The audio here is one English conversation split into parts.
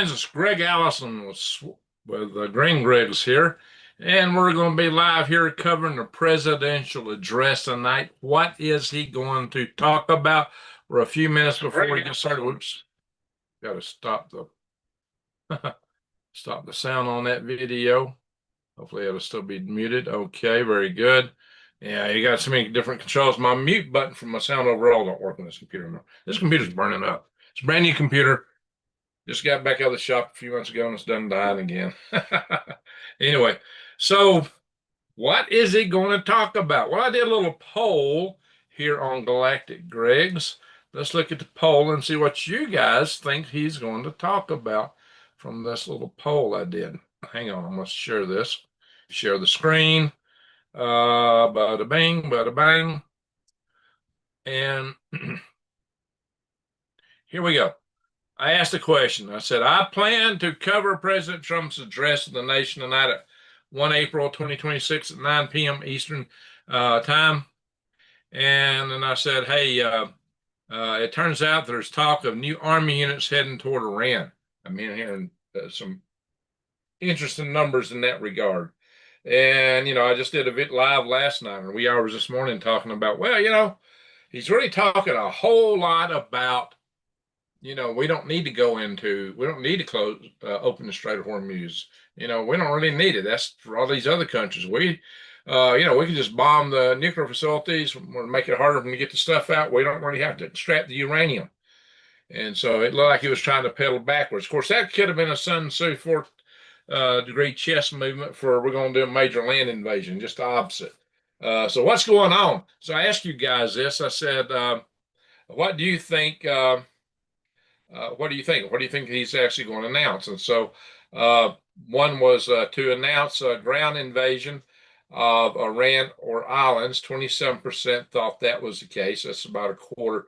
friends, it's Greg Allison with Green Greg's here, and we're going to be live here covering the presidential address tonight. What is he going to talk about? We're a few minutes before we get started. Whoops, got to stop the stop the sound on that video. Hopefully it'll still be muted. Okay, very good. Yeah, you got so many different controls. My mute button for my sound overall don't work on this computer now. This computer's burning up. It's a brand new computer. Just got back out of the shop a few months ago and it's done dying again. Anyway, so what is he going to talk about? Well, I did a little poll here on Galactic Greg's. Let's look at the poll and see what you guys think he's going to talk about from this little poll I did. Hang on, I must share this. Share the screen. Bada bing, bada bang. And here we go. I asked a question. I said, I plan to cover President Trump's address to the nation tonight at 1 April 2026 at 9 p.m. Eastern time. And then I said, hey, it turns out there's talk of new Army units heading toward Iran. I mean, hearing some interesting numbers in that regard. And, I just did a bit live last night or wee hours this morning talking about, well, he's really talking a whole lot about we don't need to close, open the Strait of Hormuz. We don't really need it. That's for all these other countries. We can just bomb the nuclear facilities or make it harder for them to get the stuff out. We don't really have to extract the uranium. And so it looked like he was trying to pedal backwards. Of course, that could have been a Sun Tzu fourth degree chess movement for we're going to do a major land invasion, just the opposite. So what's going on? So I asked you guys this. I said, what do you think? What do you think? What do you think he's actually going to announce? And so one was to announce a ground invasion of Iran or islands. 27% thought that was the case. That's about a quarter.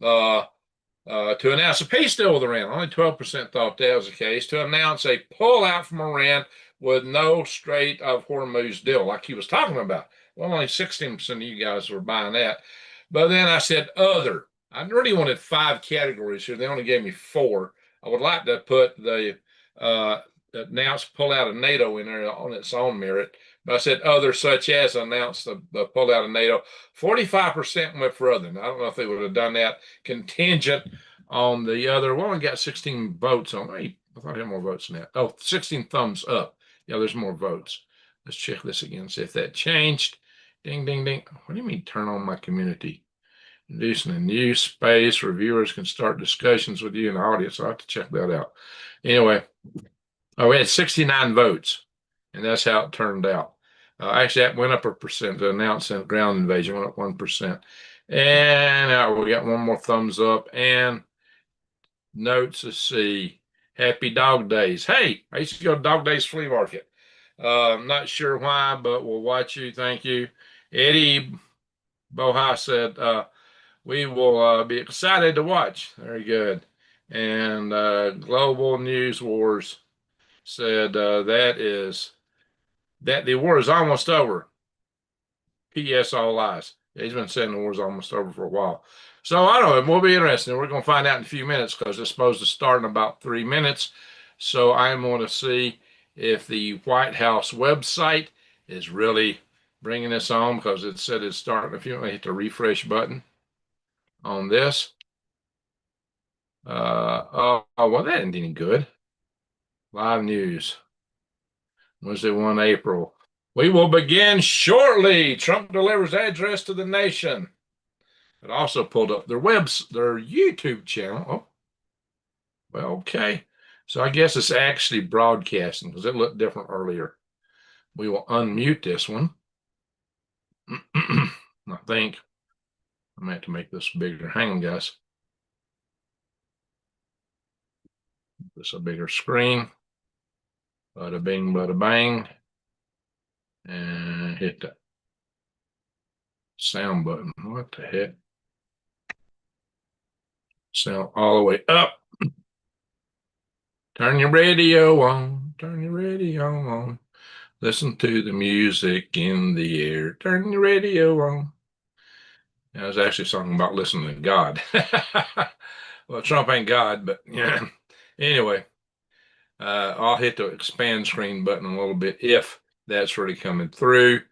To announce a peace deal with Iran. Only 12% thought that was the case. To announce a pullout from Iran with no Strait of Hormuz deal, like he was talking about. Well, only 16% of you guys were buying that. But then I said other. I really wanted 5 categories here. They only gave me 4. I would like to put the announced pullout of NATO in there on its own merit. But I said other, such as announce the pullout of NATO. 45% went for other. Now, I don't know if they would have done that contingent on the other. Well, we got 16 votes on. I thought I had more votes than that. Oh, 16 thumbs up. Yeah, there's more votes. Let's check this again, see if that changed. Ding, ding, ding. What do you mean turn on my community? Introducing a new space where viewers can start discussions with you in the audience. I'll have to check that out. Anyway, we had 69 votes, and that's how it turned out. Actually, that went up a percent. The announcement ground invasion went up 1%. And we got one more thumbs up. And notes, let's see. Happy Dog Days. Hey, I used to go to Dog Days Flea Market. I'm not sure why, but we'll watch you. Thank you. Eddie Boha said, we will be excited to watch. Very good. And Global News Wars said that the war is almost over. P.S. All lies. He's been saying the war's almost over for a while. So I don't know. It will be interesting. We're going to find out in a few minutes because it's supposed to start in about 3 minutes. So I'm going to see if the White House website is really bringing this on because it said it's starting. If you want to hit the refresh button on this. Well, that isn't any good. Live news. Wednesday, 1 April. We will begin shortly. Trump delivers address to the nation. It also pulled up their YouTube channel. Oh, well, okay. So I guess it's actually broadcasting because it looked different earlier. We will unmute this one. I think I'm going to have to make this bigger. Hang on, guys. This a bigger screen. Bada bing, bada bang. And hit the sound button. What the heck? Sound all the way up. Turn your radio on. Turn your radio on. Listen to the music in the air. Turn your radio on. I was actually talking about listening to God. Well, Trump ain't God, but yeah. Anyway, I'll hit the expand screen button a little bit if that's really coming through.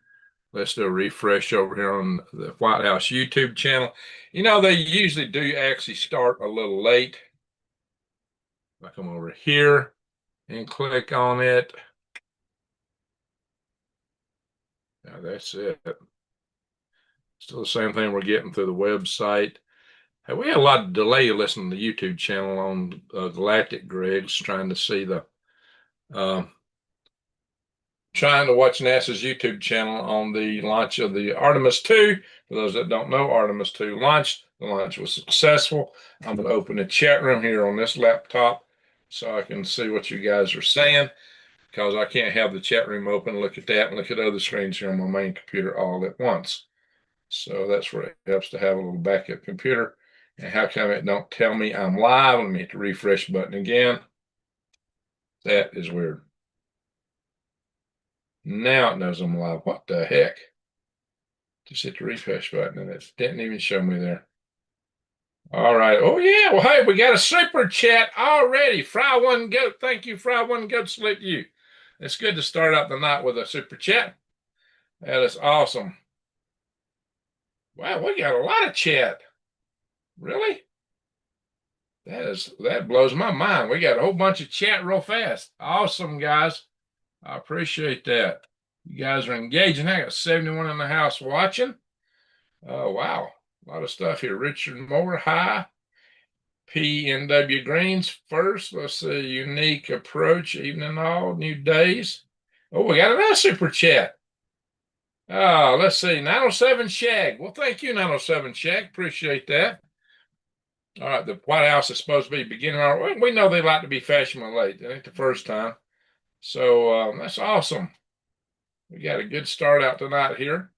Let's do a refresh over here on the White House YouTube channel. You know, they usually do actually start a little late. I come over here and click on it. Now that's it. Still the same thing we're getting through the website. Hey, we had a lot of delay listening to the YouTube channel on Galactic Greg's trying to see the trying to watch NASA's YouTube channel on the launch of the Artemis 2. For those that don't know, Artemis 2 launched. The launch was successful. I'm going to open the chat room here on this laptop so I can see what you guys are saying, because I can't have the chat room open, look at that, and look at other screens here on my main computer all at once. So that's where it helps to have a little backup computer. And how come it don't tell me I'm live? Let me hit the refresh button again. That is weird. Now it knows I'm live. What the heck? Just hit the refresh button and it didn't even show me there. All right. Oh, yeah. Well, hey, we got a super chat already. Fry One Goat. Thank you, Fry One Goat. Salute you. It's good to start out the night with a super chat. That is awesome. Wow, we got a lot of chat. Really? That blows my mind. We got a whole bunch of chat real fast. Awesome, guys. I appreciate that. You guys are engaging. I got 71 in the house watching. Oh, wow. A lot of stuff here. Richard Moore, hi. PNW Greens first. Let's see. Unique approach, evening all, new days. Oh, we got another super chat. Oh, let's see. 907 Shag. Well, thank you, 907 Shag. Appreciate that. All right. The White House is supposed to be beginning our. We know they like to be fashionable late. That ain't the first time. So that's awesome. We got a good start out tonight here.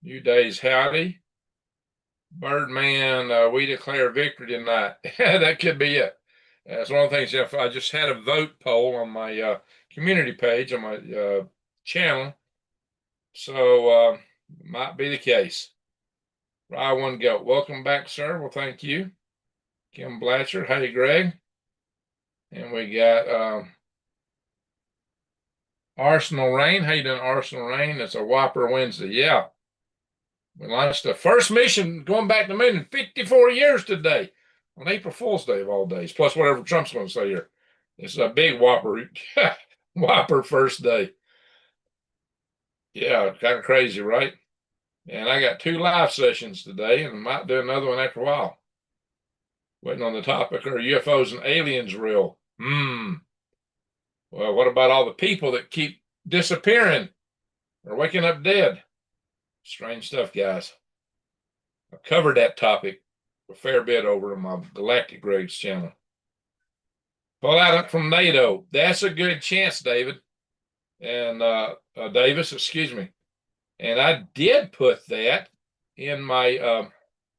New days, howdy. Birdman, we declare victory tonight. That could be it. That's one of the things. If I just had a vote poll on my community page on my channel, so might be the case. I One Goat, welcome back, sir. Well, thank you, Kim Blatcher. Hey, Greg, and we got Arsenal Rain. How you doing, Arsenal Rain? It's a Whopper Wednesday. Yeah. We launched the first mission going back to the moon in 54 years today, on April Fool's Day of all days, plus whatever Trump's going to say here. It's a big whopper, whopper first day. Yeah, kind of crazy, right? And I got 2 live sessions today, and might do another one after a while. Waiting on the topic, are UFOs and aliens real? Well, what about all the people that keep disappearing or waking up dead? Strange stuff, guys. I've covered that topic a fair bit over on my Galactic Greg's channel. Fallout from NATO. That's a good chance, David. And Davis, excuse me. And I did put that in my,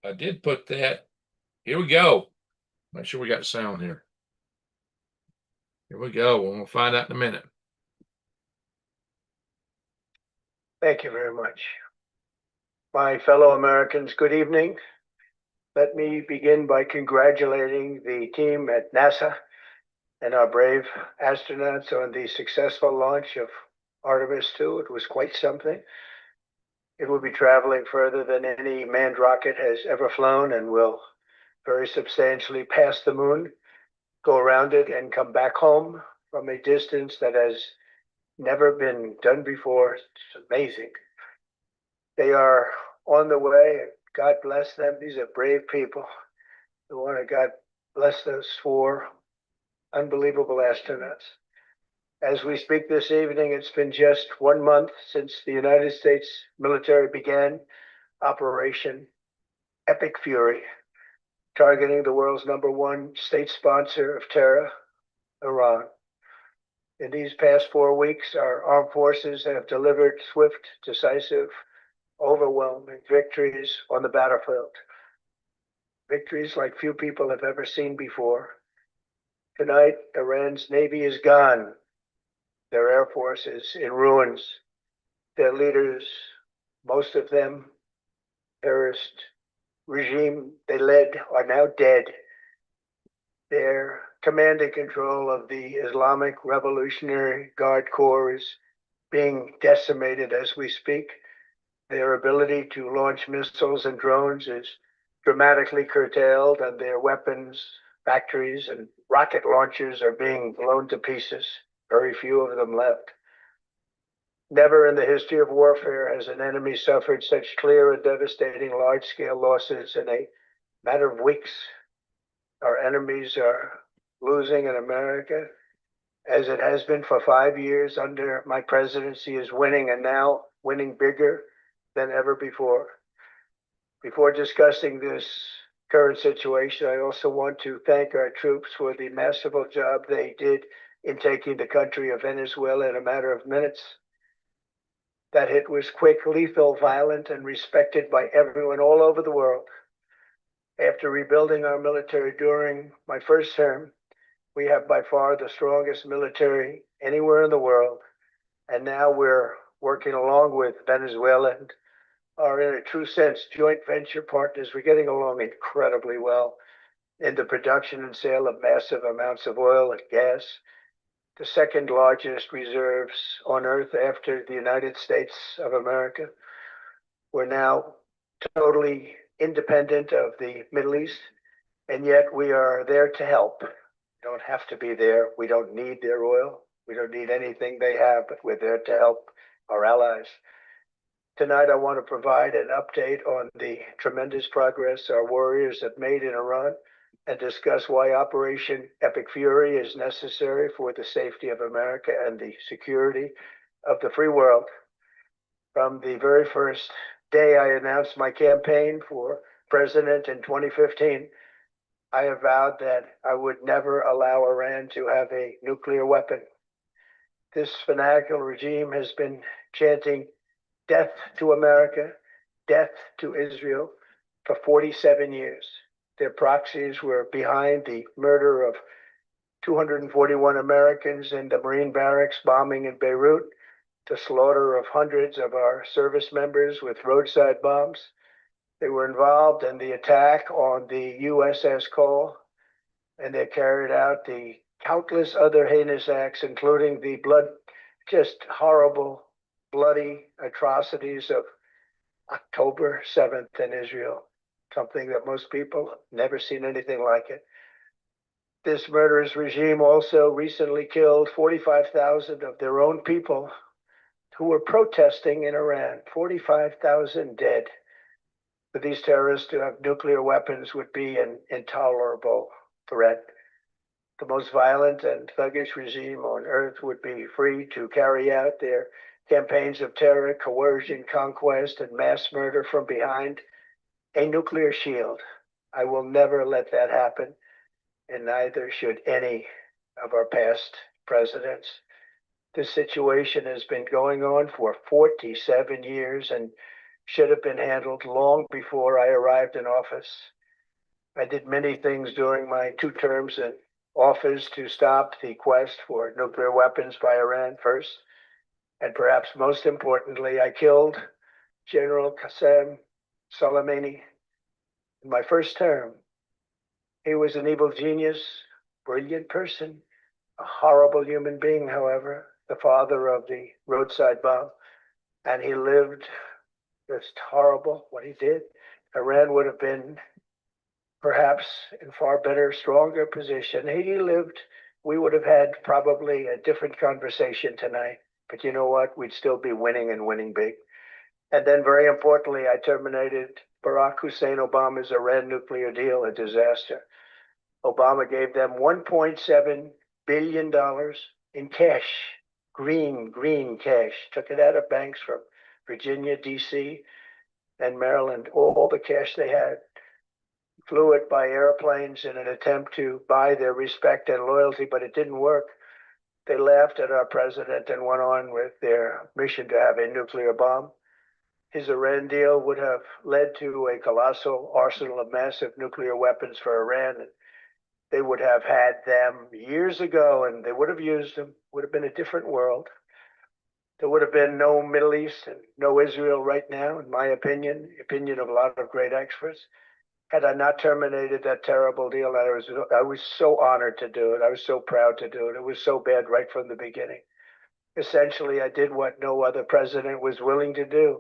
I did put that. Here we go. Make sure we got sound here. Here we go. We'll find out in a minute. Thank you very much. My fellow Americans, good evening. Let me begin by congratulating the team at NASA and our brave astronauts on the successful launch of Artemis 2. It was quite something. It will be traveling further than any manned rocket has ever flown and will very substantially pass the moon, go around it, and come back home from a distance that has never been done before. It's amazing. They are on the way. God bless them. These are brave people. The one that God bless those 4 unbelievable astronauts. As we speak this evening, it's been just 1 month since the United States military began Operation Epic Fury, targeting the world's #1 state sponsor of terror, Iran. In these past 4 weeks, our armed forces have delivered swift, decisive, overwhelming victories on the battlefield. Victories like few people have ever seen before. Tonight, Iran's Navy is gone. Their Air Force is in ruins. Their leaders, most of them terrorist regime they led, are now dead. Their command and control of the Islamic Revolutionary Guard Corps is being decimated as we speak. Their ability to launch missiles and drones is dramatically curtailed, and their weapons factories and rocket launchers are being blown to pieces. Very few of them left. Never in the history of warfare has an enemy suffered such clear and devastating large-scale losses in a matter of weeks. Our enemies are losing in America, as it has been for 5 years under my presidency, is winning, and now winning bigger than ever before. Before discussing this current situation, I also want to thank our troops for the masterful job they did in taking the country of Venezuela in a matter of minutes. That hit was quick, lethal, violent, and respected by everyone all over the world. After rebuilding our military during my first term, we have by far the strongest military anywhere in the world. And now we're working along with Venezuela and are in a true sense joint venture partners. We're getting along incredibly well in the production and sale of massive amounts of oil and gas, the second largest reserves on earth after the United States of America. We're now totally independent of the Middle East, and yet we are there to help. We don't have to be there. We don't need their oil. We don't need anything they have, but we're there to help our allies. Tonight, I want to provide an update on the tremendous progress our warriors have made in Iran and discuss why Operation Epic Fury is necessary for the safety of America and the security of the free world. From the very first day I announced my campaign for president in 2015, I have vowed that I would never allow Iran to have a nuclear weapon. This fanatical regime has been chanting death to America, death to Israel for 47 years. Their proxies were behind the murder of 241 Americans in the Marine barracks bombing in Beirut, the slaughter of hundreds of our service members with roadside bombs. They were involved in the attack on the USS Cole, and they carried out the countless other heinous acts, including the just horrible, bloody atrocities of October 7th in Israel, something that most people never seen anything like it. This murderous regime also recently killed 45,000 of their own people who were protesting in Iran. 45,000 dead. For these terrorists to have nuclear weapons would be an intolerable threat. The most violent and thuggish regime on earth would be free to carry out their campaigns of terror, coercion, conquest, and mass murder from behind a nuclear shield. I will never let that happen, and neither should any of our past presidents. This situation has been going on for 47 years and should have been handled long before I arrived in office. I did many things during my 2 terms in office to stop the quest for nuclear weapons by Iran first. And perhaps most importantly, I killed General Qasem Soleimani in my first term. He was an evil genius, brilliant person, a horrible human being, however, the father of the roadside bomb. And he lived just horrible what he did. Iran would have been perhaps in far better, stronger position. Had he lived, we would have had probably a different conversation tonight. But you know what? We'd still be winning and winning big. And then very importantly, I terminated Barack Hussein Obama's Iran nuclear deal, a disaster. Obama gave them $1.7 billion in cash, green cash, took it out of banks from Virginia, DC, and Maryland, all the cash they had, flew it by airplanes in an attempt to buy their respect and loyalty, but it didn't work. They laughed at our president and went on with their mission to have a nuclear bomb. His Iran deal would have led to a colossal arsenal of massive nuclear weapons for Iran. And they would have had them years ago, and they would have used them. Would have been a different world. There would have been no Middle East and no Israel right now, in my opinion, the opinion of a lot of great experts. had I not terminated that terrible deal. I was so honored to do it. I was so proud to do it. It was so bad right from the beginning. Essentially, I did what no other president was willing to do.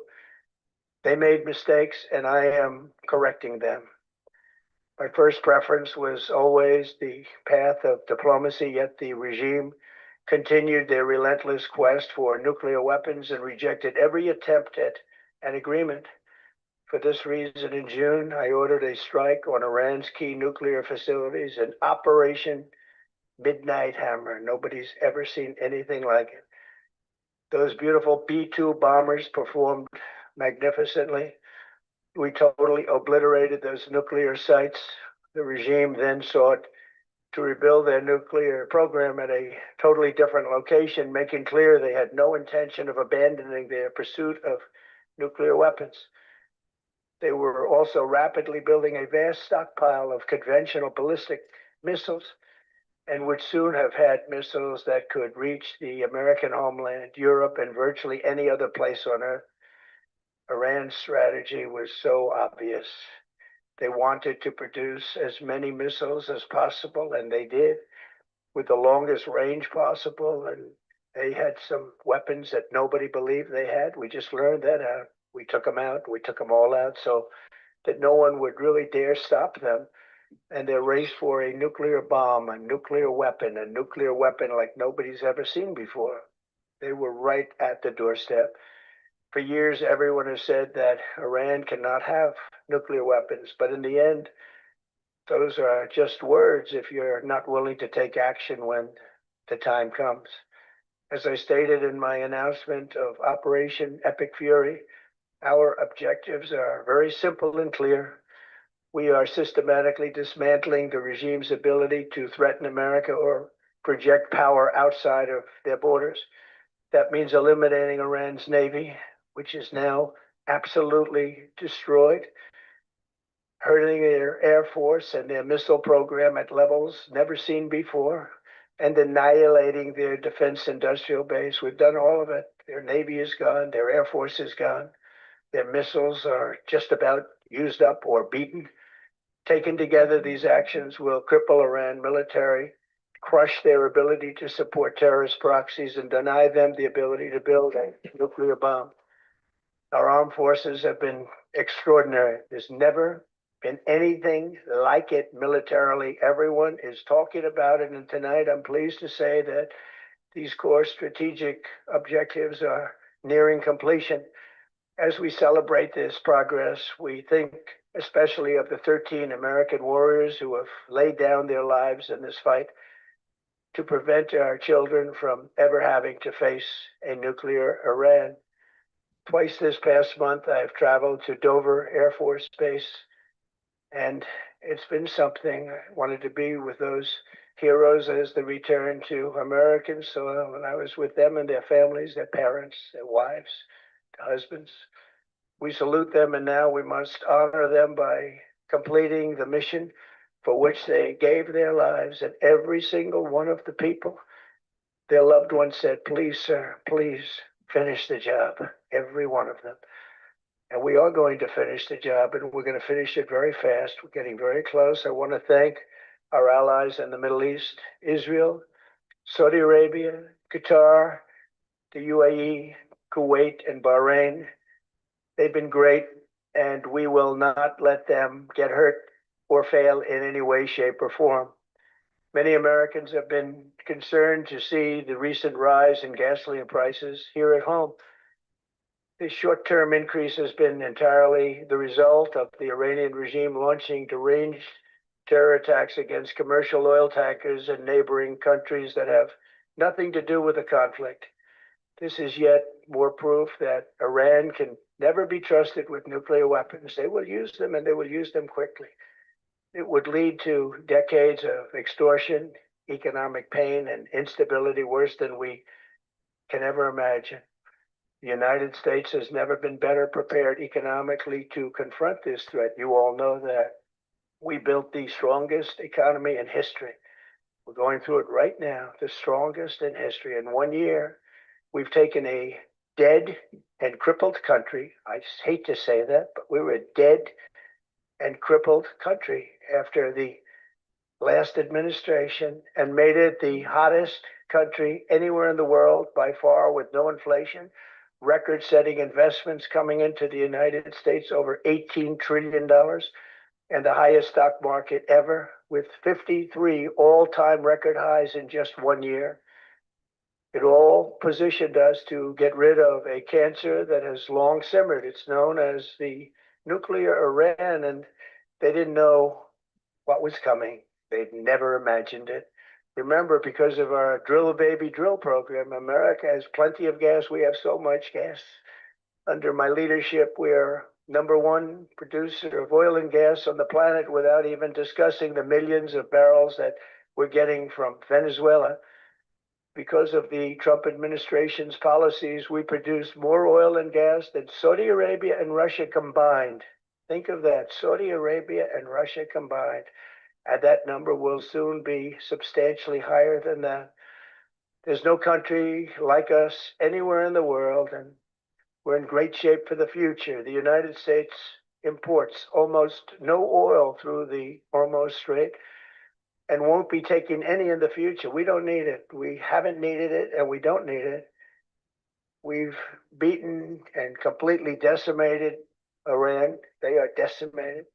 They made mistakes, and I am correcting them. My first preference was always the path of diplomacy, yet the regime continued their relentless quest for nuclear weapons and rejected every attempt at an agreement. For this reason, in June, I ordered a strike on Iran's key nuclear facilities, an Operation Midnight Hammer. Nobody's ever seen anything like it. Those beautiful B-2 bombers performed magnificently. We totally obliterated those nuclear sites. The regime then sought to rebuild their nuclear program at a totally different location, making clear they had no intention of abandoning their pursuit of nuclear weapons. They were also rapidly building a vast stockpile of conventional ballistic missiles and would soon have had missiles that could reach the American homeland, Europe, and virtually any other place on Earth. Iran's strategy was so obvious. They wanted to produce as many missiles as possible, and they did, with the longest range possible. And they had some weapons that nobody believed they had. We just learned that out. We took them out. We took them all out so that no one would really dare stop them. And their race for a nuclear bomb, a nuclear weapon like nobody's ever seen before. They were right at the doorstep. For years, everyone has said that Iran cannot have nuclear weapons, but in the end, those are just words if you're not willing to take action when the time comes. As I stated in my announcement of Operation Epic Fury, our objectives are very simple and clear. We are systematically dismantling the regime's ability to threaten America or project power outside of their borders. That means eliminating Iran's Navy, which is now absolutely destroyed, hurting their Air Force and their missile program at levels never seen before, and annihilating their defense industrial base. We've done all of it. Their Navy is gone, their Air Force is gone, their missiles are just about used up or beaten. Taken together, these actions will cripple Iran military, crush their ability to support terrorist proxies, and deny them the ability to build a nuclear bomb. Our armed forces have been extraordinary. There's never been anything like it militarily. Everyone is talking about it. And tonight, I'm pleased to say that these core strategic objectives are nearing completion. As we celebrate this progress, we think especially of the 13 American warriors who have laid down their lives in this fight to prevent our children from ever having to face a nuclear Iran. Twice this past month, I've traveled to Dover Air Force Base, and it's been something. I wanted to be with those heroes as they return to American soil, and I was with them and their families, their parents, their wives, their husbands. We salute them, and now we must honor them by completing the mission for which they gave their lives. And every single one of the people, their loved ones said, "Please, sir, please finish the job." Every one of them. And we are going to finish the job, and we're going to finish it very fast. We're getting very close. I want to thank our allies in the Middle East, Israel, Saudi Arabia, Qatar, the UAE, Kuwait, and Bahrain. They've been great, and we will not let them get hurt or fail in any way, shape, or form. Many Americans have been concerned to see the recent rise in gasoline prices here at home. This short-term increase has been entirely the result of the Iranian regime launching deranged terror attacks against commercial oil tankers in neighboring countries that have nothing to do with the conflict. This is yet more proof that Iran can never be trusted with nuclear weapons. They will use them, and they will use them quickly. It would lead to decades of extortion, economic pain, and instability worse than we can ever imagine. The United States has never been better prepared economically to confront this threat. You all know that. We built the strongest economy in history. We're going through it right now, the strongest in history. In 1 year, we've taken a dead and crippled country. I hate to say that, but we were a dead and crippled country after the last administration and made it the hottest country anywhere in the world by far with no inflation, record-setting investments coming into the United States, over $18 trillion, and the highest stock market ever with 53 all-time record highs in just 1 year. It all positioned us to get rid of a cancer that has long simmered. It's known as the nuclear Iran, and they didn't know what was coming. They'd never imagined it. Remember, because of our drill baby drill program, America has plenty of gas. We have so much gas. Under my leadership, we're #1 producer of oil and gas on the planet, without even discussing the millions of barrels that we're getting from Venezuela. Because of the Trump administration's policies, we produce more oil and gas than Saudi Arabia and Russia combined. Think of that, Saudi Arabia and Russia combined. And that number will soon be substantially higher than that. There's no country like us anywhere in the world, and we're in great shape for the future. The United States imports almost no oil through the Hormuz Strait and won't be taking any in the future. We don't need it. We haven't needed it, and we don't need it. We've beaten and completely decimated Iran. They are decimated,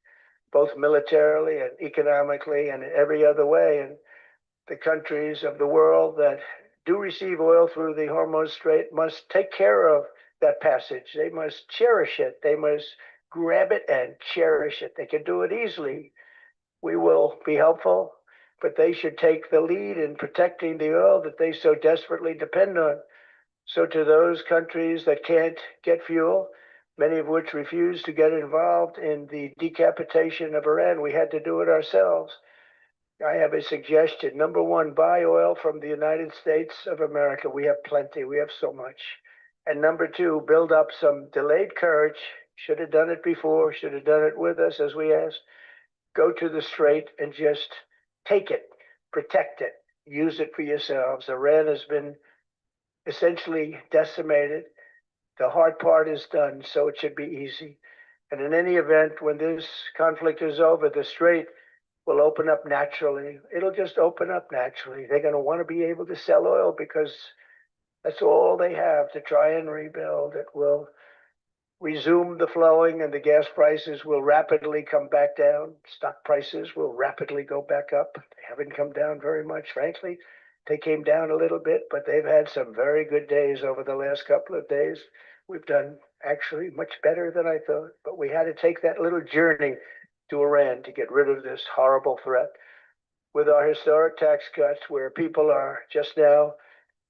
both militarily and economically and in every other way. And the countries of the world that do receive oil through the Hormuz Strait must take care of that passage. They must cherish it. They must grab it and cherish it. They can do it easily. We will be helpful, but they should take the lead in protecting the oil that they so desperately depend on. So to those countries that can't get fuel, many of which refuse to get involved in the decapitation of Iran, we had to do it ourselves. I have a suggestion. #1, buy oil from the United States of America. We have plenty. We have so much. And #2, build up some delayed courage. Should have done it before. Should have done it with us, as we asked. Go to the strait and just take it, protect it, use it for yourselves. Iran has been essentially decimated. The hard part is done, so it should be easy. And in any event, when this conflict is over, the strait will open up naturally. It'll just open up naturally. They're going to want to be able to sell oil because that's all they have to try and rebuild. It will resume the flowing, and the gas prices will rapidly come back down. Stock prices will rapidly go back up. They haven't come down very much, frankly. They came down a little bit, but they've had some very good days over the last couple of days. We've done actually much better than I thought, but we had to take that little journey to Iran to get rid of this horrible threat. With our historic tax cuts, where people are just now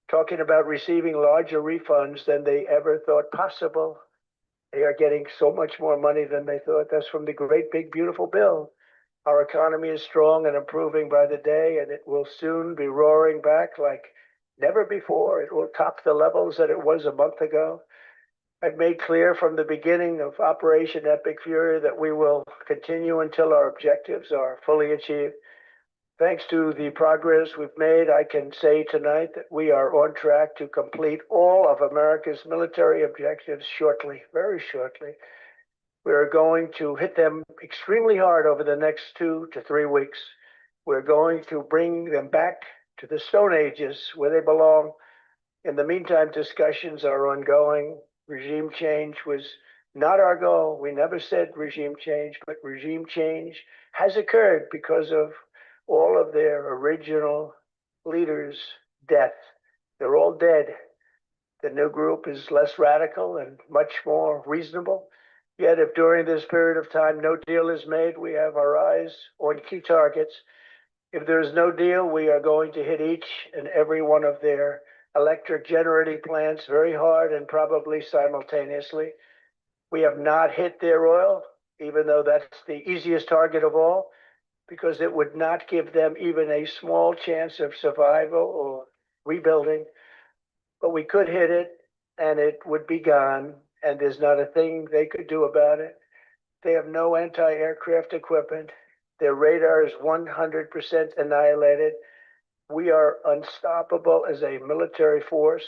talking about receiving larger refunds than they ever thought possible. They are getting so much more money than they thought. That's from the great big beautiful bill. Our economy is strong and improving by the day, and it will soon be roaring back like never before. It will top the levels that it was a month ago. I've made clear from the beginning of Operation Epic Fury that we will continue until our objectives are fully achieved. Thanks to the progress we've made, I can say tonight that we are on track to complete all of America's military objectives shortly, very shortly. We're going to hit them extremely hard over the next 2 to 3 weeks. We're going to bring them back to the Stone Ages where they belong. In the meantime, discussions are ongoing. Regime change was not our goal. We never said regime change, but regime change has occurred because of all of their original leaders' death. They're all dead. The new group is less radical and much more reasonable. Yet if during this period of time no deal is made, we have our eyes on key targets. If there is no deal, we are going to hit each and every one of their electric generating plants very hard and probably simultaneously. We have not hit their oil, even though that's the easiest target of all, because it would not give them even a small chance of survival or rebuilding. But we could hit it, and it would be gone, and there's not a thing they could do about it. They have no anti-aircraft equipment. Their radar is 100% annihilated. We are unstoppable as a military force.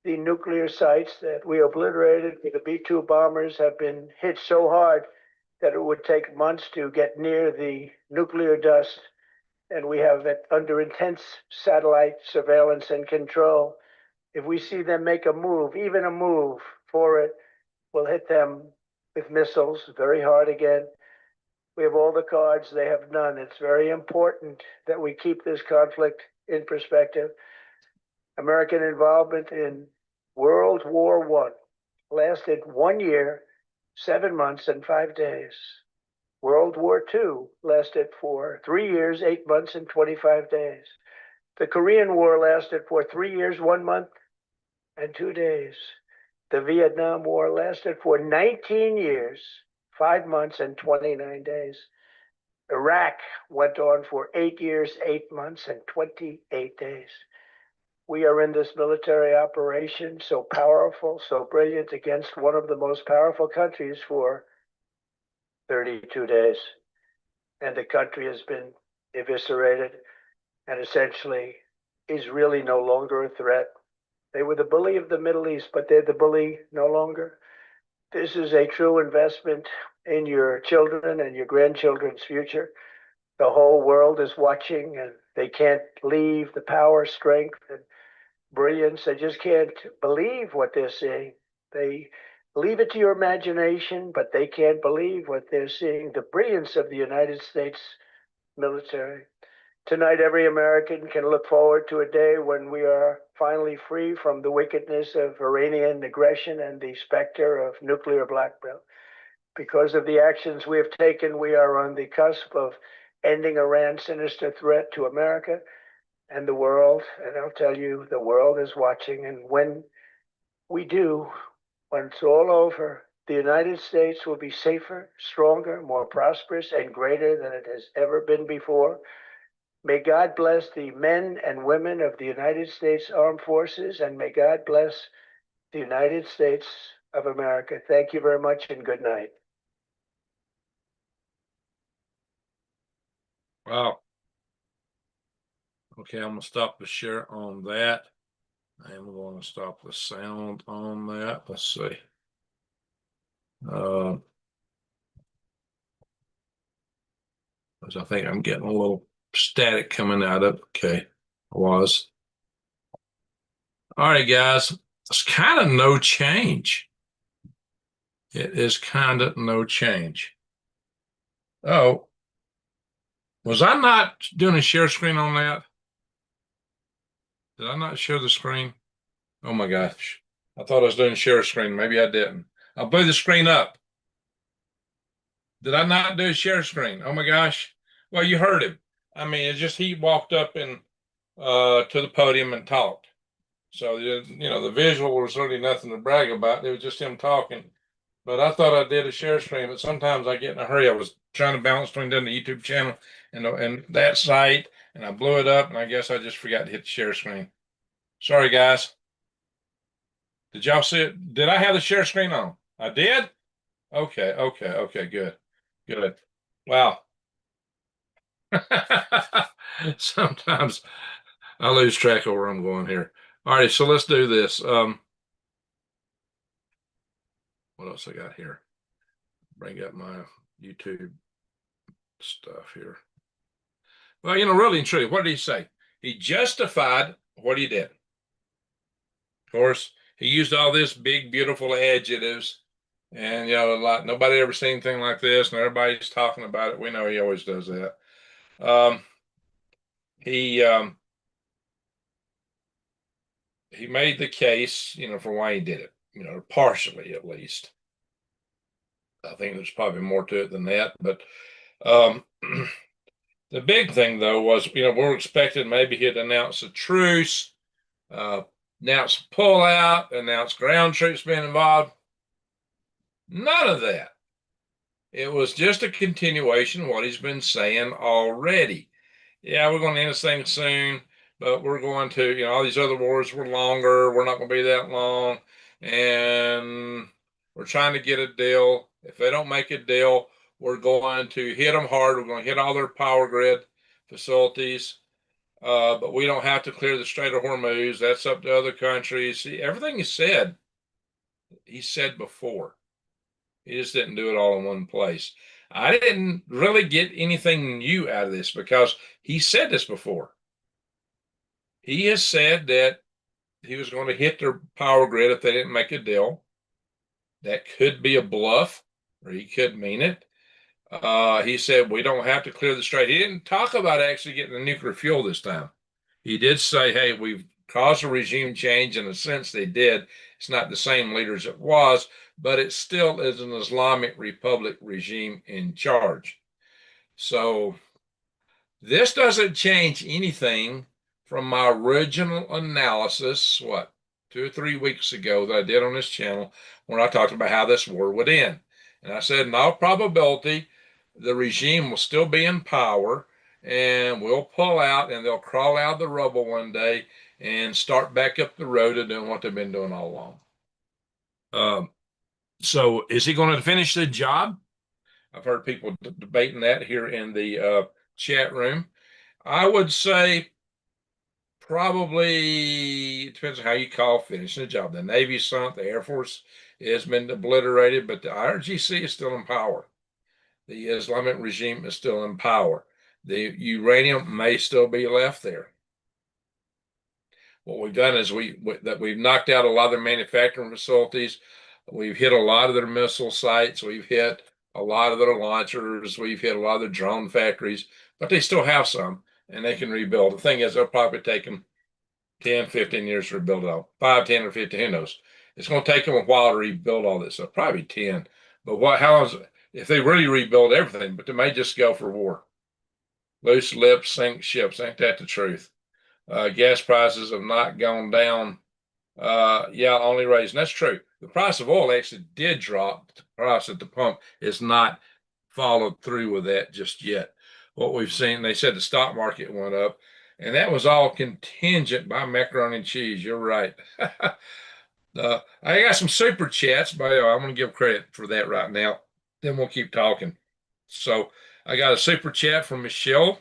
The nuclear sites that we obliterated with the B-2 bombers have been hit so hard that it would take months to get near the nuclear dust, and we have it under intense satellite surveillance and control. If we see them make a move, even a move for it, we'll hit them with missiles very hard again. We have all the cards, they have none. It's very important that we keep this conflict in perspective. American involvement in World War I lasted 1 year, 7 months, and 5 days. World War II lasted for 3 years, 8 months, and 25 days. The Korean War lasted for 3 years, 1 month, and 2 days. The Vietnam War lasted for 19 years, 5 months, and 29 days. Iraq went on for 8 years, 8 months, and 28 days. We are in this military operation, so powerful, so brilliant, against one of the most powerful countries for 32 days. And the country has been eviscerated and essentially is really no longer a threat. They were the bully of the Middle East, but they're the bully no longer. This is a true investment in your children and your grandchildren's future. The whole world is watching, and they can't believe the power, strength, and brilliance. They just can't believe what they're seeing. They leave it to your imagination, but they can't believe what they're seeing. The brilliance of the United States military. Tonight, every American can look forward to a day when we are finally free from the wickedness of Iranian aggression and the specter of nuclear blackmail. Because of the actions we have taken, we are on the cusp of ending Iran's sinister threat to America and the world. And I'll tell you, the world is watching. And when we do, when it's all over, the United States will be safer, stronger, more prosperous, and greater than it has ever been before. May God bless the men and women of the United States Armed Forces, and may God bless the United States of America. Thank you very much, and good night. Wow. Okay, I'm going to stop the share on that. I am going to stop the sound on that. Let's see. Because I think I'm getting a little static coming out of it. Okay, I was. All right, guys. It's kind of no change. It is kind of no change. Oh, was I not doing a share screen on that? Did I not share the screen? Oh my gosh. I thought I was doing share screen. Maybe I didn't. I'll blew the screen up. Did I not do a share screen? Oh my gosh. Well, you heard him. I mean, it's just he walked up and to the podium and talked. So, the visual was really nothing to brag about. It was just him talking. But I thought I did a share screen, but sometimes I get in a hurry. I was trying to balance between doing the YouTube channel and that site, and I blew it up, and I guess I just forgot to hit the share screen. Sorry, guys. Did y'all see it? Did I have the share screen on? I did? Okay, good. Wow. Sometimes I lose track of where I'm going here. All right, so let's do this. What else I got here? Bring up my YouTube stuff here. Well, really and truly, what did he say? He justified what he did. Of course, he used all this big, beautiful adjectives, and like nobody ever seen anything like this, and everybody's talking about it. We know he always does that. He made the case, for why he did it, partially at least. I think there's probably more to it than that, but the big thing though was, we're expecting maybe he'd announce a truce, announce pullout, announce ground troops being involved. None of that. It was just a continuation of what he's been saying already. Yeah, we're going to end this thing soon, but we're going to, all these other wars were longer. We're not going to be that long. And we're trying to get a deal. If they don't make a deal, we're going to hit them hard. We're going to hit all their power grid facilities. But we don't have to clear the Strait of Hormuz. That's up to other countries. See, everything he said before. He just didn't do it all in one place. I didn't really get anything new out of this because he said this before. He has said that he was going to hit their power grid if they didn't make a deal. That could be a bluff, or he could mean it. He said we don't have to clear the strait. He didn't talk about actually getting the nuclear fuel this time. He did say, hey, we've caused a regime change. In a sense, they did. It's not the same leaders it was, but it still is an Islamic Republic regime in charge. So this doesn't change anything from my original analysis, what, 2 or 3 weeks ago that I did on this channel when I talked about how this war would end. And I said, in all probability, the regime will still be in power and we'll pull out and they'll crawl out of the rubble one day and start back up the road to doing what they've been doing all along. So is he going to finish the job? I've heard people debating that here in the chat room. I would say probably it depends on how you call finishing the job. The Navy sunk, the Air Force has been obliterated, but the IRGC is still in power. The Islamic regime is still in power. The uranium may still be left there. What we've done is we've knocked out a lot of their manufacturing facilities. We've hit a lot of their missile sites. We've hit a lot of their launchers. We've hit a lot of their drone factories, but they still have some and they can rebuild. The thing is, they'll probably take them 10, 15 years to rebuild it all. 5, 10, or 15, who knows? It's going to take them a while to rebuild all this. So probably 10. But how is it? If they really rebuild everything, but they may just go for war. Loose lips sink ships. Ain't that the truth? Gas prices have not gone down. Yeah, only raised. And that's true. The price of oil actually did drop. The price at the pump is not followed through with that just yet. What we've seen, they said the stock market went up, and that was all contingent by macaroni and cheese. You're right. I got some super chats, but I'm going to give credit for that right now. Then we'll keep talking. So I got a super chat from Michelle,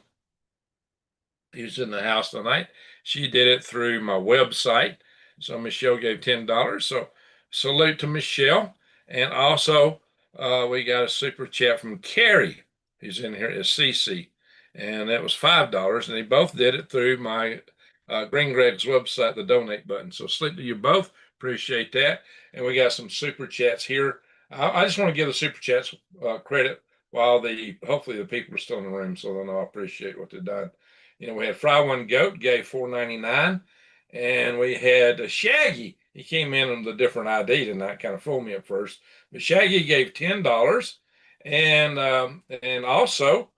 who's in the house tonight. She did it through my website. So Michelle gave $10. So salute to Michelle. And also, we got a super chat from Carrie, who's in here as CC. And that was $5. And they both did it through my Green Greg's website, the donate button. So salute to you both. Appreciate that. And we got some super chats here. I just want to give the super chats credit while hopefully the people are still in the room, so they'll know I appreciate what they've done. You know, we had Fry One Goat gave $4.99, and we had Shaggy. He came in with a different ID tonight, kind of fooled me at first. But Shaggy gave $10, and also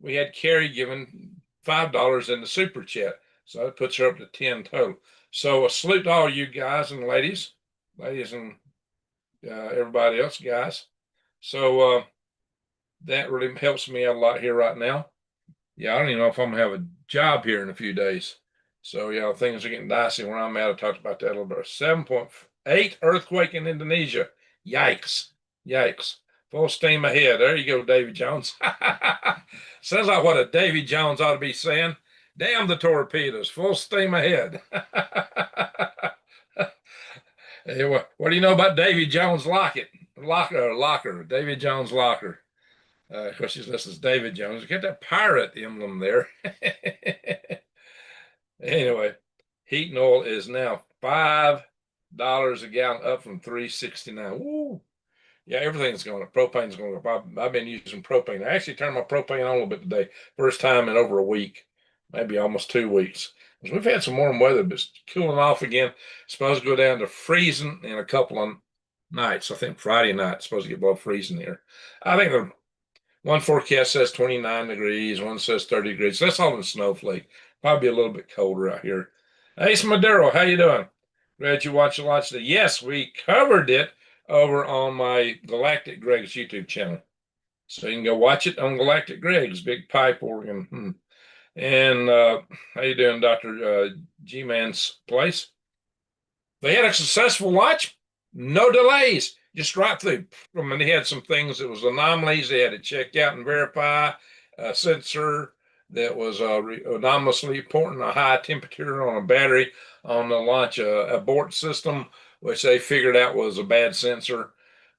we had Carrie giving $5 in the super chat, so that puts her up to 10 total. So a salute to all you guys and ladies and everybody else, guys. So that really helps me out a lot here right now. Yeah, I don't even know if I'm gonna have a job here in a few days. So yeah, things are getting dicey where I'm at. I talked about that a little bit. 7.8 earthquake in Indonesia. Yikes. Yikes. Full steam ahead. There you go, Davy Jones. Sounds like what a Davy Jones ought to be saying. Damn the torpedoes. Full steam ahead. Hey, what do you know about Davy Jones Locker? Davy Jones Locker. Of course, this is David Jones. Get that pirate emblem there. Anyway, heating oil is now $5 a gallon, up from $3.69. Woo! Yeah, everything's going up. Propane's going up. I've been using propane. I actually turned my propane on a little bit today. First time in over a week, maybe almost 2 weeks. We've had some warm weather, but it's cooling off again. It's supposed to go down to freezing in a couple of nights. I think Friday night it's supposed to get below freezing here. I think the one forecast says 29 degrees, one says 30 degrees. So that's all in snowflake. Probably a little bit colder out here. Ace Madero, how you doing? Glad you watched a lot today. Yes, we covered it over on my Galactic Greg's YouTube channel. So you can go watch it on Galactic Greg's, big pipe organ. And how you doing, Dr. G-Man's place? They had a successful launch, no delays, just right through. I mean, they had some things that was anomalies. They had to check out and verify a sensor that was anomalously reporting a high temperature on a battery on the launch abort system, which they figured out was a bad sensor.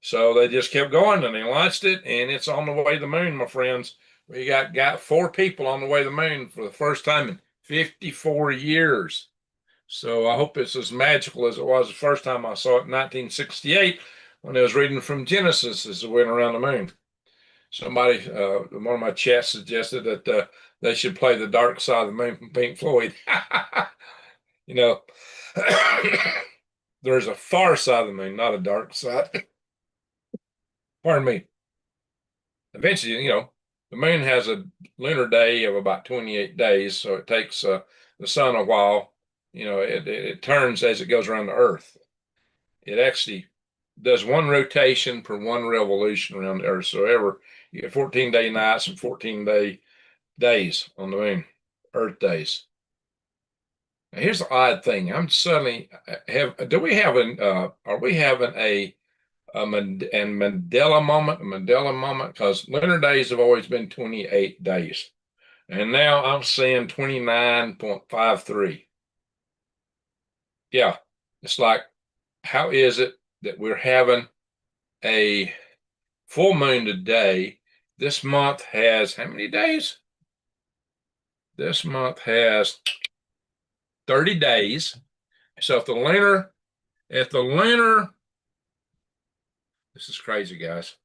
So they just kept going, and they launched it, and it's on the way to the moon, my friends. We got 4 people on the way to the moon for the first time in 54 years. So I hope it's as magical as it was the first time I saw it in 1968 when I was reading from Genesis as it went around the moon. Somebody, one of my chats suggested that they should play The Dark Side of the Moon from Pink Floyd. You know, there's a far side of the moon, not a dark side. Pardon me. Eventually, the moon has a lunar day of about 28 days, so it takes the sun a while. It turns as it goes around the Earth. It actually does one rotation per one revolution around the Earth. So you get 14-day nights and 14-day days on the moon, Earth days. Now, here's the odd thing. I'm suddenly do we have are we having a Mandela moment? Because lunar days have always been 28 days. And now I'm seeing 29.53. Yeah, it's like, how is it that we're having a full moon today? This month has how many days? This month has 30 days. So if the lunar, this is crazy, guys.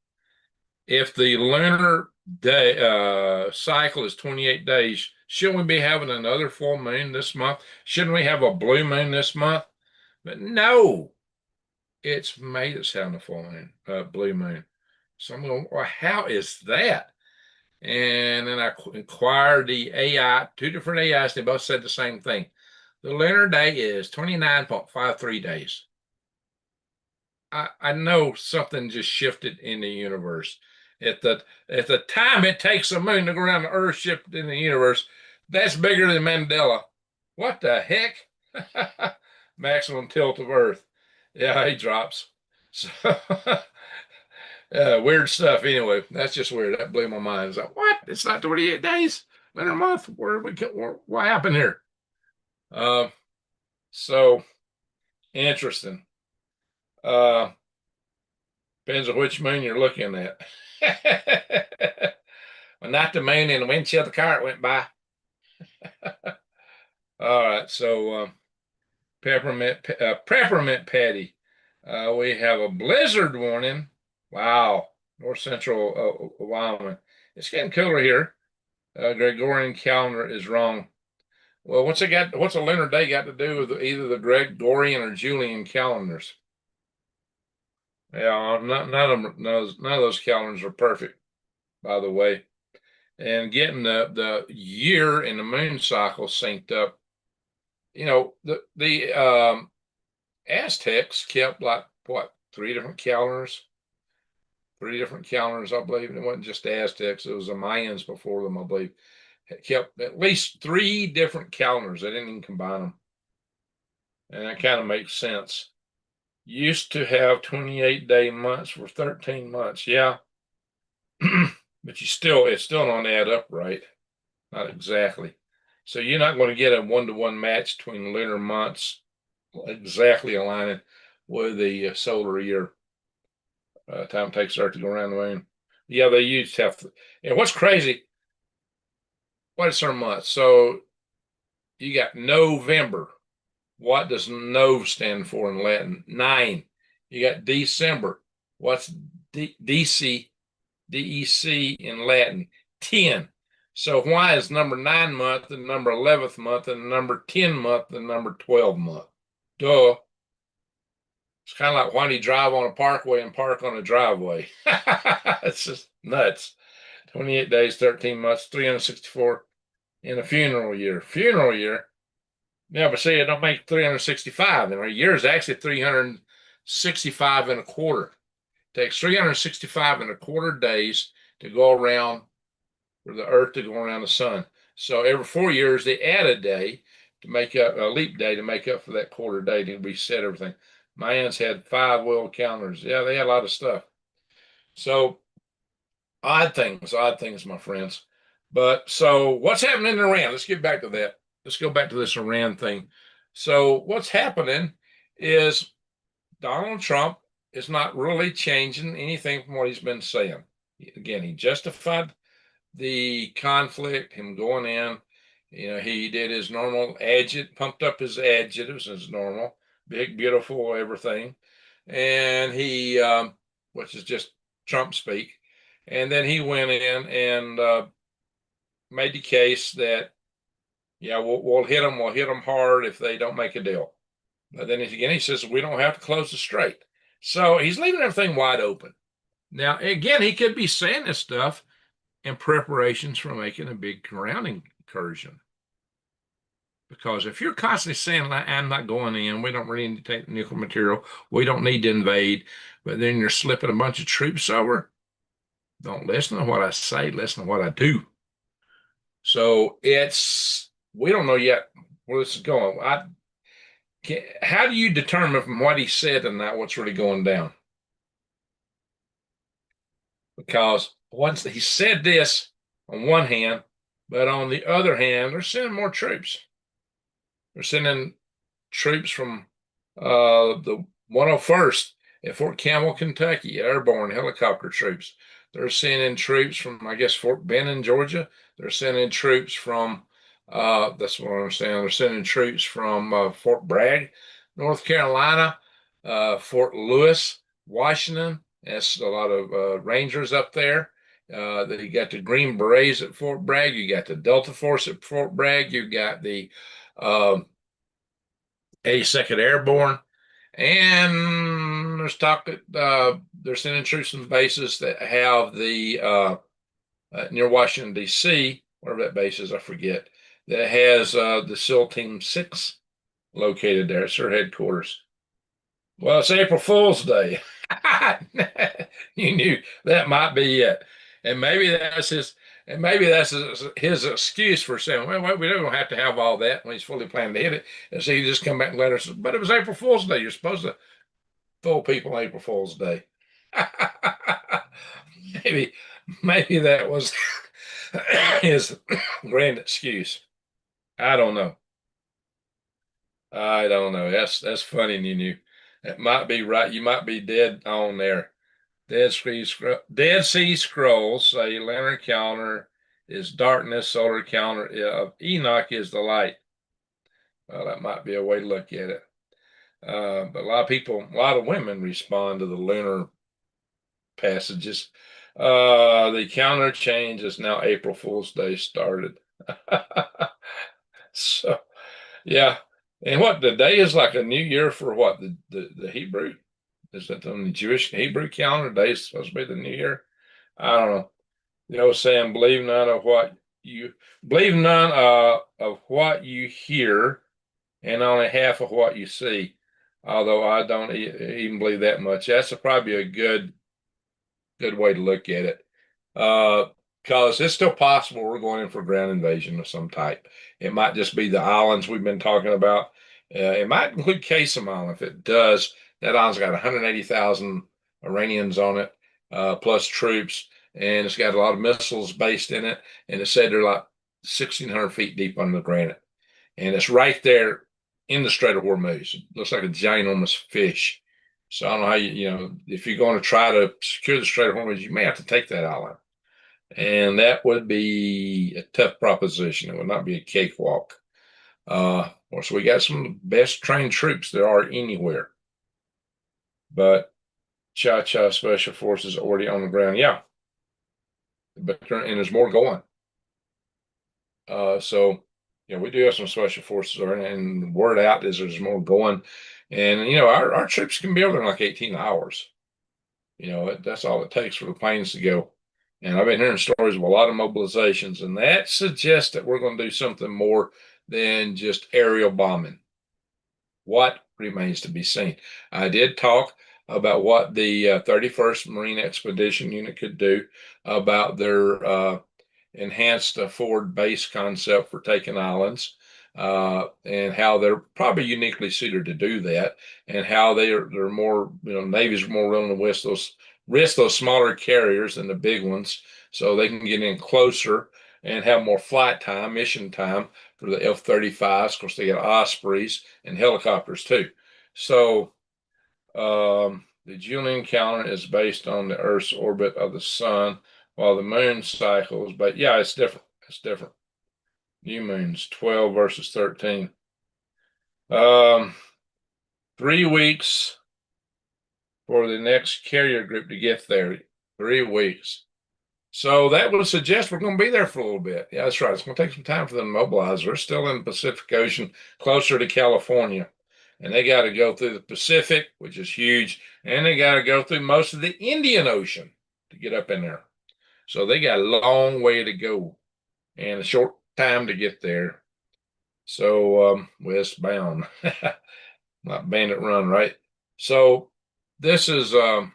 If the lunar day cycle is 28 days, shouldn't we be having another full moon this month? Shouldn't we have a blue moon this month? But no, it's made us having a full moon, blue moon. So I'm going, well, how is that? And then I inquired the AI, 2 different AIs, they both said the same thing. The lunar day is 29.53 days. I know something just shifted in the universe. At the time it takes the moon to go around the Earth shifted in the universe, that's bigger than Mandela. What the heck? Maximum tilt of Earth. Yeah, he drops. So weird stuff. Anyway, that's just weird. That blew my mind. It's like, what? It's not 28 days in a month. What happened here? So interesting. Uh, Depends on which moon you're looking at. Well, not the moon in the windshield of the car it went by. All right, so peppermint patty. We have a blizzard warning. Wow, north central Wyoming. It's getting cooler here. Gregorian calendar is wrong. Well, what's a lunar day got to do with either the Gregorian or Julian calendars? Yeah, none of those calendars are perfect, by the way. And getting the year and the moon cycle synced up. The Aztecs kept like what, 3 different calendars? 3 different calendars, I believe. And it wasn't just the Aztecs, it was the Mayans before them, I believe. It kept at least 3 different calendars. They didn't even combine them. And that kind of makes sense. Used to have 28-day months for 13 months. Yeah. But it's still don't add up right. Not exactly. So you're not going to get a 1-to-1 match between lunar months exactly aligning with the solar year. Time it takes Earth to go around the moon. Yeah, they used to have. And what's crazy? What is our month? So you got November. What does Nov stand for in Latin? 9. You got December. What's DC? DEC in Latin? 10. So why is number 9 month the number 11th month and the number 10 month the number 12 month? Duh. It's kind of like why do you drive on a parkway and park on a driveway? It's just nuts. 28 days, 13 months, 364 in a funeral year. Funeral year? Yeah, but see, it don't make 365. And a year is actually 365 and a quarter. It takes 365 and a quarter days to go around for the Earth to go around the sun. So every 4 years, they add a day to make up a leap day to make up for that quarter day to reset everything. Mayans had 5 world calendars. Yeah, they had a lot of stuff. So odd things, my friends. But so what's happening in Iran? Let's get back to that. Let's go back to this Iran thing. So what's happening is Donald Trump is not really changing anything from what he's been saying. Again, he justified the conflict, him going in. He did his normal pumped up his adjectives as normal, big, beautiful, everything. And which is just Trump speak. And then he went in and made the case that, yeah, we'll hit them. We'll hit them hard if they don't make a deal. But then again, he says we don't have to close the strait. So he's leaving everything wide open. Now, again, he could be saying this stuff in preparations for making a big ground incursion. Because if you're constantly saying, I'm not going in, we don't really need to take nuclear material, we don't need to invade, but then you're slipping a bunch of troops over, don't listen to what I say, listen to what I do. So we don't know yet where this is going. How do you determine from what he said and that what's really going down? Because once he said this on one hand, but on the other hand, they're sending more troops. They're sending troops from the 101st at Fort Campbell, Kentucky, airborne helicopter troops. They're sending troops from, I guess, Fort Benning, Georgia. They're sending troops from, that's what I'm saying, they're sending troops from Fort Bragg, North Carolina, Fort Lewis, Washington. That's a lot of Rangers up there. You got the Green Berets at Fort Bragg. You got the Delta Force at Fort Bragg. You got the 82nd Airborne, and there's talk that they're sending troops from bases that have the near Washington D.C., wherever that base is, I forget, that has the SEAL Team 6 located there. It's their headquarters. Well, it's April Fool's Day. You knew that might be it, and maybe that's his excuse for saying, well, we don't have to have all that when he's fully planning to hit it. And so you just come back and let us. But it was April Fool's Day. You're supposed to fool people on April Fool's Day. maybe that was his grand excuse. I don't know. I don't know. That's funny, Nunu. That might be right. You might be dead on there. Dead Sea Scrolls say lunar calendar is darkness, solar calendar of Enoch is the light. Well, that might be a way to look at it. But a lot of women respond to the lunar passages. The calendar change is now April Fool's Day started. So, yeah. And what the day is like a new year for what? The Hebrew? Is that on the Jewish Hebrew calendar? Day is supposed to be the new year. I don't know. The old saying, believe none of what you hear, and only half of what you see. Although I don't even believe that much. That's probably a good way to look at it. Because it's still possible we're going in for ground invasion of some type. It might just be the islands we've been talking about. It might include Kasem Island. If it does, that island's got 180,000 Iranians on it, plus troops, and it's got a lot of missiles based in it. And it said they're like 1,600 feet deep under the granite, and it's right there in the Strait of Hormuz. It looks like a ginormous fish. So I don't know how if you're going to try to secure the Strait of Hormuz, you may have to take that island. And that would be a tough proposition. It would not be a cakewalk. So we got some of the best trained troops there are anywhere. But Cha-Cha Special Forces already on the ground. Yeah. And there's more going. We do have some special forces, and the word out is there's more going. And, our troops can be over there in like 18 hours. That's all it takes for the planes to go. And I've been hearing stories of a lot of mobilizations, and that suggests that we're going to do something more than just aerial bombing. What remains to be seen? I did talk about what the 31st Marine Expedition Unit could do about their enhanced forward base concept for taking islands, and how they're probably uniquely suited to do that, and how they're more, Navy's more willing to risk those smaller carriers than the big ones, so they can get in closer and have more flight time, mission time for the F-35s. Of course, they got Ospreys and helicopters too. So, The Julian calendar is based on the Earth's orbit of the sun, while the moon cycles. But yeah, it's different. It's different. New moons, 12 versus 13. 3 weeks for the next carrier group to get there. 3 weeks. So that would suggest we're going to be there for a little bit. Yeah, that's right. It's going to take some time for them to mobilize. They're still in the Pacific Ocean, closer to California. And they got to go through the Pacific, which is huge. And they got to go through most of the Indian Ocean to get up in there. So they got a long way to go and a short time to get there. So westbound, not Bandit Run, right? So this is now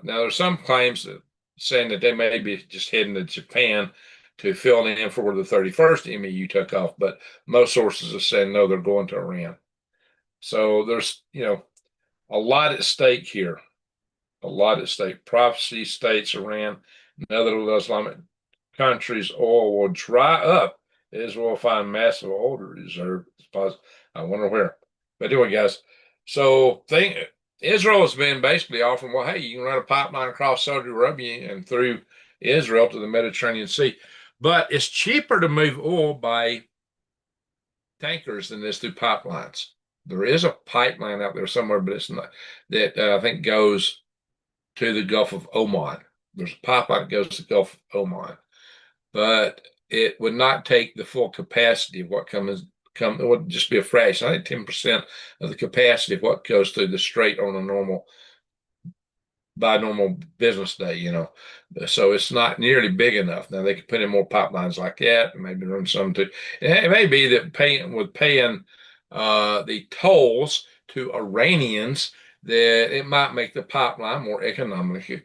there's some claims that saying that they may be just heading to Japan to fill in for where the 31st MEU took off, but most sources are saying no, they're going to Iran. So there's a lot at stake here, a lot at stake. Prophecy states Iran and other Islamic countries' oil will dry up. Israel will find massive oil reserves. I wonder where. But anyway, guys, so Israel has been basically offering, well, hey, you can run a pipeline across Saudi Arabia and through Israel to the Mediterranean Sea. But it's cheaper to move oil by tankers than this through pipelines. There is a pipeline out there somewhere, but it's not that I think goes to the Gulf of Oman. There's a pipeline that goes to the Gulf of Oman, but it would not take the full capacity of what comes. It would just be a fraction. I think 10% of the capacity of what goes through the strait on a normal business day. So it's not nearly big enough. Now they could put in more pipelines like that, and maybe run some too. It may be that paying the tolls to Iranians, that it might make the pipeline more economically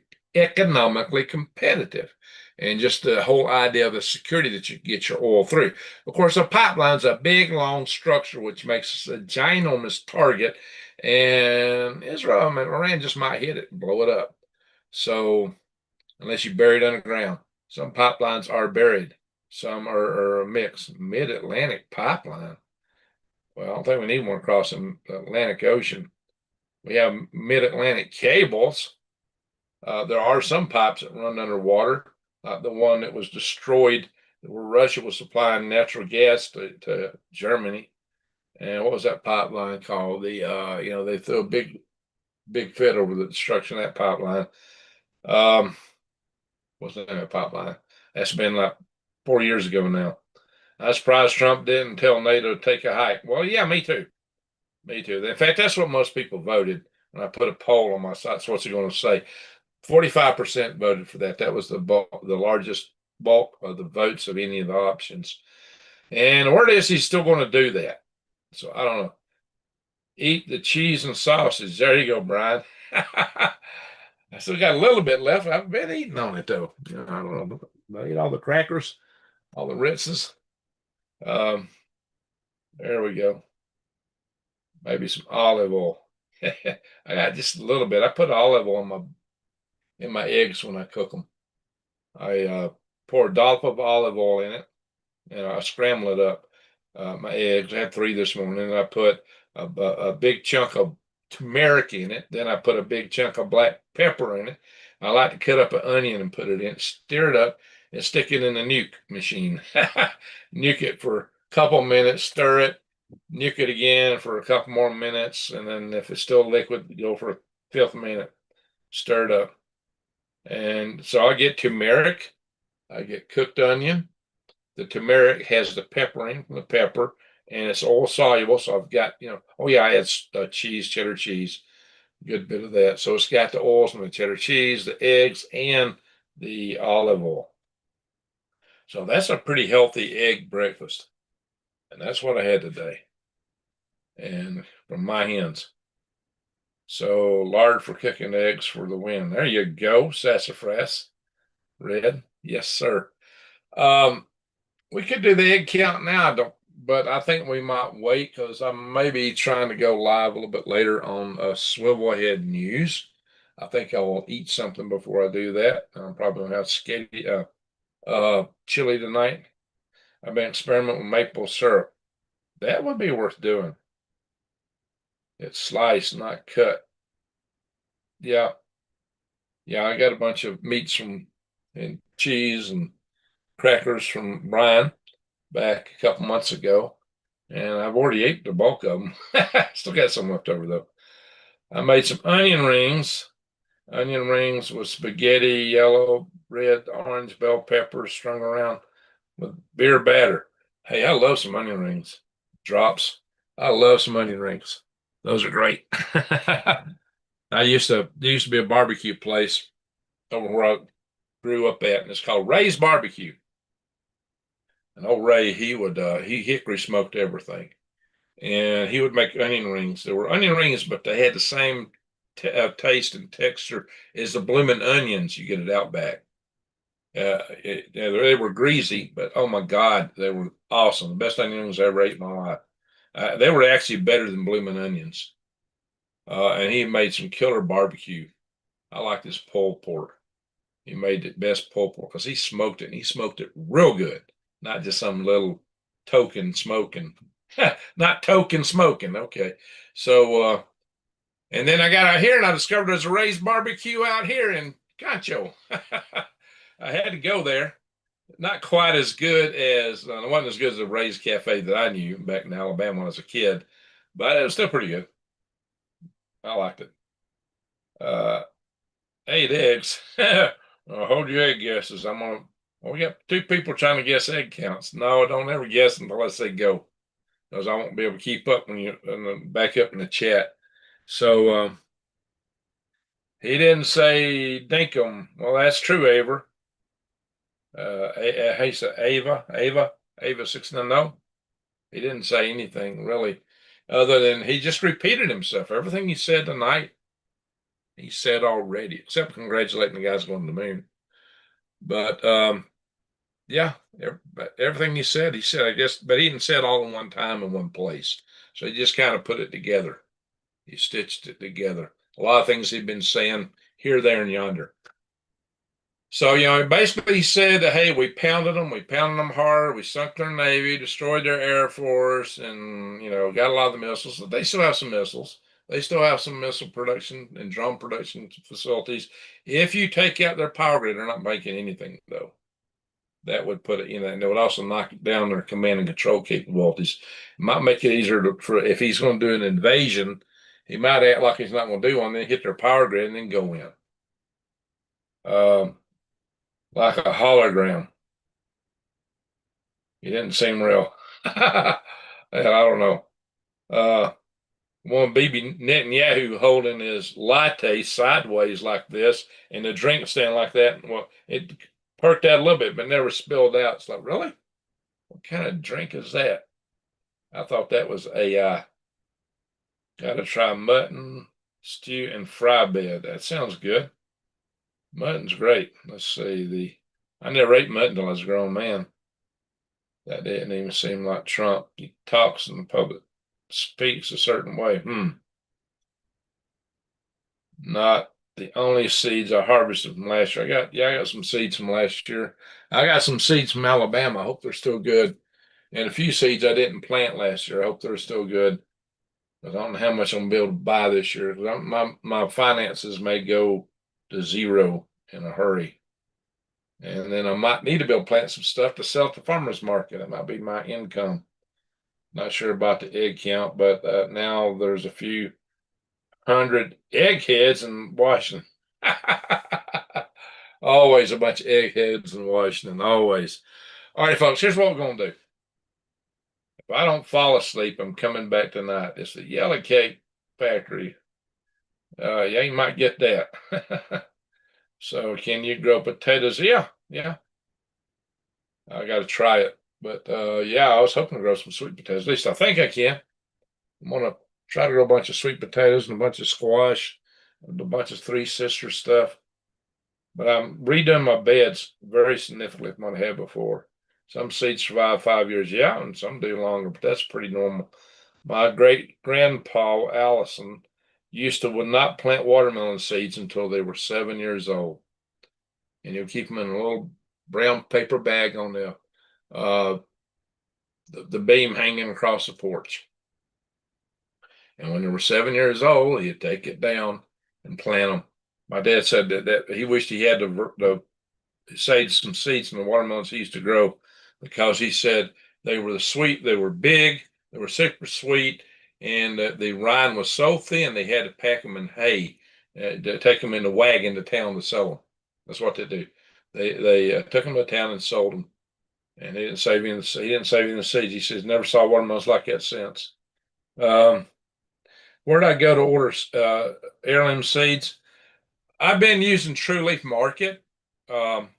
competitive. And just the whole idea of the security that you get your oil through. Of course, a pipeline's a big, long structure, which makes us a ginormous target. And Iran just might hit it and blow it up. So, unless you bury it underground, some pipelines are buried, some are a mix. Mid-Atlantic pipeline. Well, I don't think we need one across the Atlantic Ocean. We have mid-Atlantic cables. There are some pipes that run underwater. The one that was destroyed where Russia was supplying natural gas to Germany. And what was that pipeline called? They threw a big fit over the destruction of that pipeline. What's the name of that pipeline? That's been like 4 years ago now. I'm surprised Trump didn't tell NATO to take a hike. Well, yeah, me too. Me too. In fact, that's what most people voted. When I put a poll on my site, that's what's it going to say. 45% voted for that. That was the largest bulk of the votes of any of the options. And the word is he's still going to do that. So I don't know. Eat the cheese and sausage. There you go, Brian. I still got a little bit left. I haven't been eating on it though. I don't know. I eat all the crackers, all the Ritzes. There we go. Maybe some olive oil. I got just a little bit. I put olive oil in my eggs when I cook them. I pour a dollop of olive oil in it, and I scramble it up. My eggs. I had 3 this morning. And I put a big chunk of turmeric in it. Then I put a big chunk of black pepper in it. I like to cut up an onion and put it in, stir it up, and stick it in the nuke machine. Nuke it for a couple minutes, stir it, nuke it again for a couple more minutes, and then if it's still liquid, go for a 5th minute, stir it up. And so I get turmeric, I get cooked onion. The turmeric has the peppering from the pepper, and it's oil soluble. So I've got, oh yeah, I had cheese, cheddar cheese, good bit of that. So it's got the oils from the cheddar cheese, the eggs, and the olive oil. So that's a pretty healthy egg breakfast. And that's what I had today. And from my hens. So lard for cooking eggs for the win. There you go, sassafras. Red. Yes, sir. We could do the egg count now, but I think we might wait because I may be trying to go live a little bit later on Swivelhead News. I think I will eat something before I do that. I'm probably gonna have chili tonight. I've been experimenting with maple syrup. That would be worth doing. It's sliced, not cut. Yeah. Yeah, I got a bunch of meats and cheese and crackers from Brian back a couple months ago, and I've already ate the bulk of them. Still got some left over though. I made some onion rings with spaghetti, yellow, red, orange bell peppers strung around with beer batter. Hey, I love some onion rings. Drops. I love some onion rings. Those are great. There used to be a barbecue place over where I grew up at, and it's called Ray's Barbecue. And old Ray, he hickory smoked everything, and he would make onion rings. There were onion rings, but they had the same taste and texture as the blooming onions you get at Outback. They were greasy, but oh my God, they were awesome. The best onion rings I ever ate in my life. They were actually better than blooming onions. And he made some killer barbecue. I like this pulled pork. He made the best pulled pork because he smoked it, and he smoked it real good, not just some little token smoking. Not token smoking. Okay. So, and then I got out here and I discovered there's a Ray's barbecue out here in Concho. I had to go there. Not quite as good as, it wasn't as good as the Ray's Cafe that I knew back in Alabama when I was a kid, but it was still pretty good. I liked it. 8 eggs. Hold your egg guesses. We got two people trying to guess egg counts. No, don't ever guess unless they go, because I won't be able to keep up when you back up in the chat. So he didn't say dinkum. Well, that's true, Aver. He said Ava 69. No, he didn't say anything really, other than he just repeated himself. Everything he said tonight, he said already, except congratulating the guys going to the moon. But yeah, everything he said, I guess, but he didn't say it all in one time in one place. So he just kind of put it together. He stitched it together. A lot of things he'd been saying here, there, and yonder. So, basically he said that, hey, we pounded them hard, we sunk their Navy, destroyed their Air Force, and, got a lot of the missiles. They still have some missiles. They still have some missile production and drone production facilities. If you take out their power grid, they're not making anything, though. That would put it, and it would also knock down their command and control capabilities. It might make it easier for if he's going to do an invasion, he might act like he's not going to do one, then hit their power grid and then go in. Like a hologram. He didn't seem real. I don't know. One Bibi Netanyahu holding his latte sideways like this and the drink stand like that. Well, it perked out a little bit, but never spilled out. It's like, really? What kind of drink is that? I thought that was AI. Got to try mutton, stew, and fry bed. That sounds good. Mutton's great. Let's see. I never ate mutton until I was a grown man. That didn't even seem like Trump. He talks in the public, speaks a certain way. Not the only seeds I harvested from last year. I got some seeds from last year. I got some seeds from Alabama. I hope they're still good. And a few seeds I didn't plant last year. I hope they're still good. But I don't know how much I'm gonna be able to buy this year. My finances may go to zero in a hurry. And then I might need to be able to plant some stuff to sell at the farmer's market. That might be my income. Not sure about the egg count, but now there's a few hundred eggheads in Washington. Always a bunch of eggheads in Washington. Always. All right, folks, here's what we're going to do. If I don't fall asleep, I'm coming back tonight. It's the Yellow Cake Factory. Yeah, you might get that. So, can you grow potatoes? Yeah. I got to try it. But yeah, I was hoping to grow some sweet potatoes. At least I think I can. I'm going to try to grow a bunch of sweet potatoes and a bunch of squash, and a bunch of Three Sisters stuff. But I'm redoing my beds very significantly from what I had before. Some seeds survive 5 years, yeah, and some do longer, but that's pretty normal. My great grandpa Allison would not plant watermelon seeds until they were 7 years old, and he'll keep them in a little brown paper bag on uh, the beam hanging across the porch. And when they were 7 years old, he'd take it down and plant them. My dad said that he wished he had the saved some seeds from the watermelons he used to grow because he said they were sweet, they were big, they were super sweet, and the rind was so thin they had to pack them in hay to take them in the wagon to town to sell them. That's what they do. They took them to town and sold them, and he didn't save any. He didn't save any seeds. He says never saw watermelons like that since. Um, where did I go to order heirloom seeds? I've been using True Leaf Market. Um,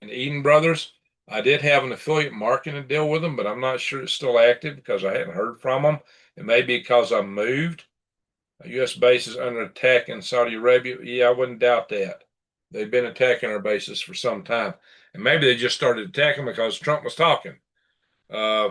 and Eden Brothers. I did have an affiliate marketing deal with them, but I'm not sure it's still active because I hadn't heard from them. It may be because I moved. A U.S. base is under attack in Saudi Arabia. Yeah, I wouldn't doubt that. They've been attacking our bases for some time. And maybe they just started attacking because Trump was talking. Uh,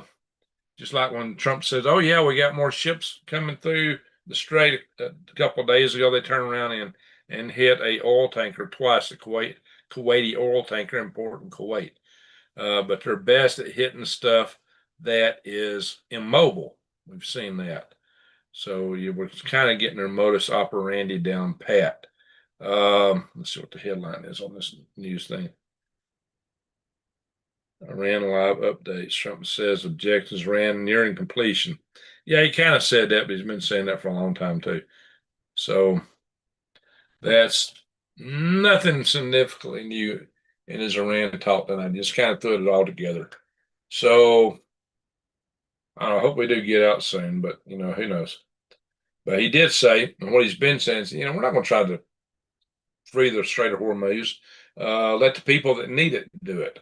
just like when Trump says, oh, yeah, we got more ships coming through the strait a couple of days ago, they turned around and hit a oil tanker twice, the Kuwaiti oil tanker in port in Kuwait. But they're best at hitting stuff that is immobile. We've seen that. So you were kind of getting their modus operandi down pat. Let's see what the headline is on this news thing. Iran live updates. Trump says objectives ran nearing completion. Yeah, he kind of said that, but he's been saying that for a long time too. So that's nothing significantly new in his Iran talk tonight. Just kind of threw it all together. So I hope we do get out soon, but who knows? But he did say, and what he's been saying is, we're not going to try to free the Strait of Hormuz. Let the people that need it do it.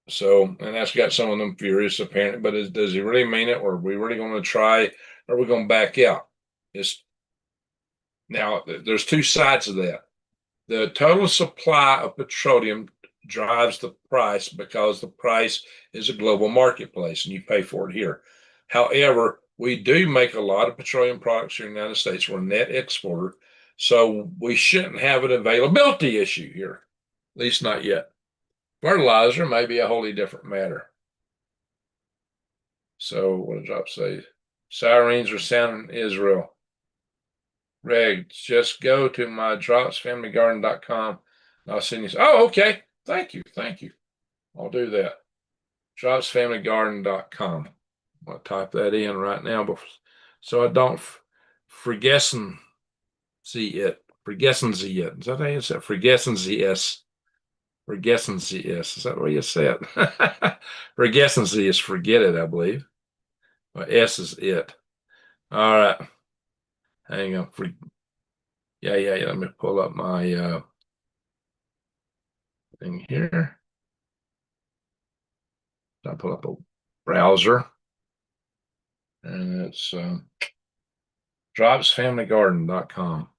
So, and that's got some of them furious apparently. But does he really mean it, or are we really going to try? Or are we going to back out? Now, there's two sides of that. The total supply of petroleum drives the price because the price is a global marketplace and you pay for it here. However, we do make a lot of petroleum products here in the United States. We're a net exporter. So we shouldn't have an availability issue here, at least not yet. Fertilizer may be a wholly different matter. So what did Drop say? Sirens are sounding in Israel. Reg, just go to my dropsfamilygarden.com. I'll send you. Oh, okay. Thank you. Thank you. I'll do that. dropsfamilygarden.com. I'll type that in right now so I don't forgessen see it. Forgessen sie it. Is that how you say it? Forgessen sie es. Forgessen sie es. Is that what you said? Forgessen sie is forget it, I believe. Well, S is it. All right. Hang on. Yeah. Let me pull up my thing here. I pull up a browser, and it's dropsfamilygarden.com.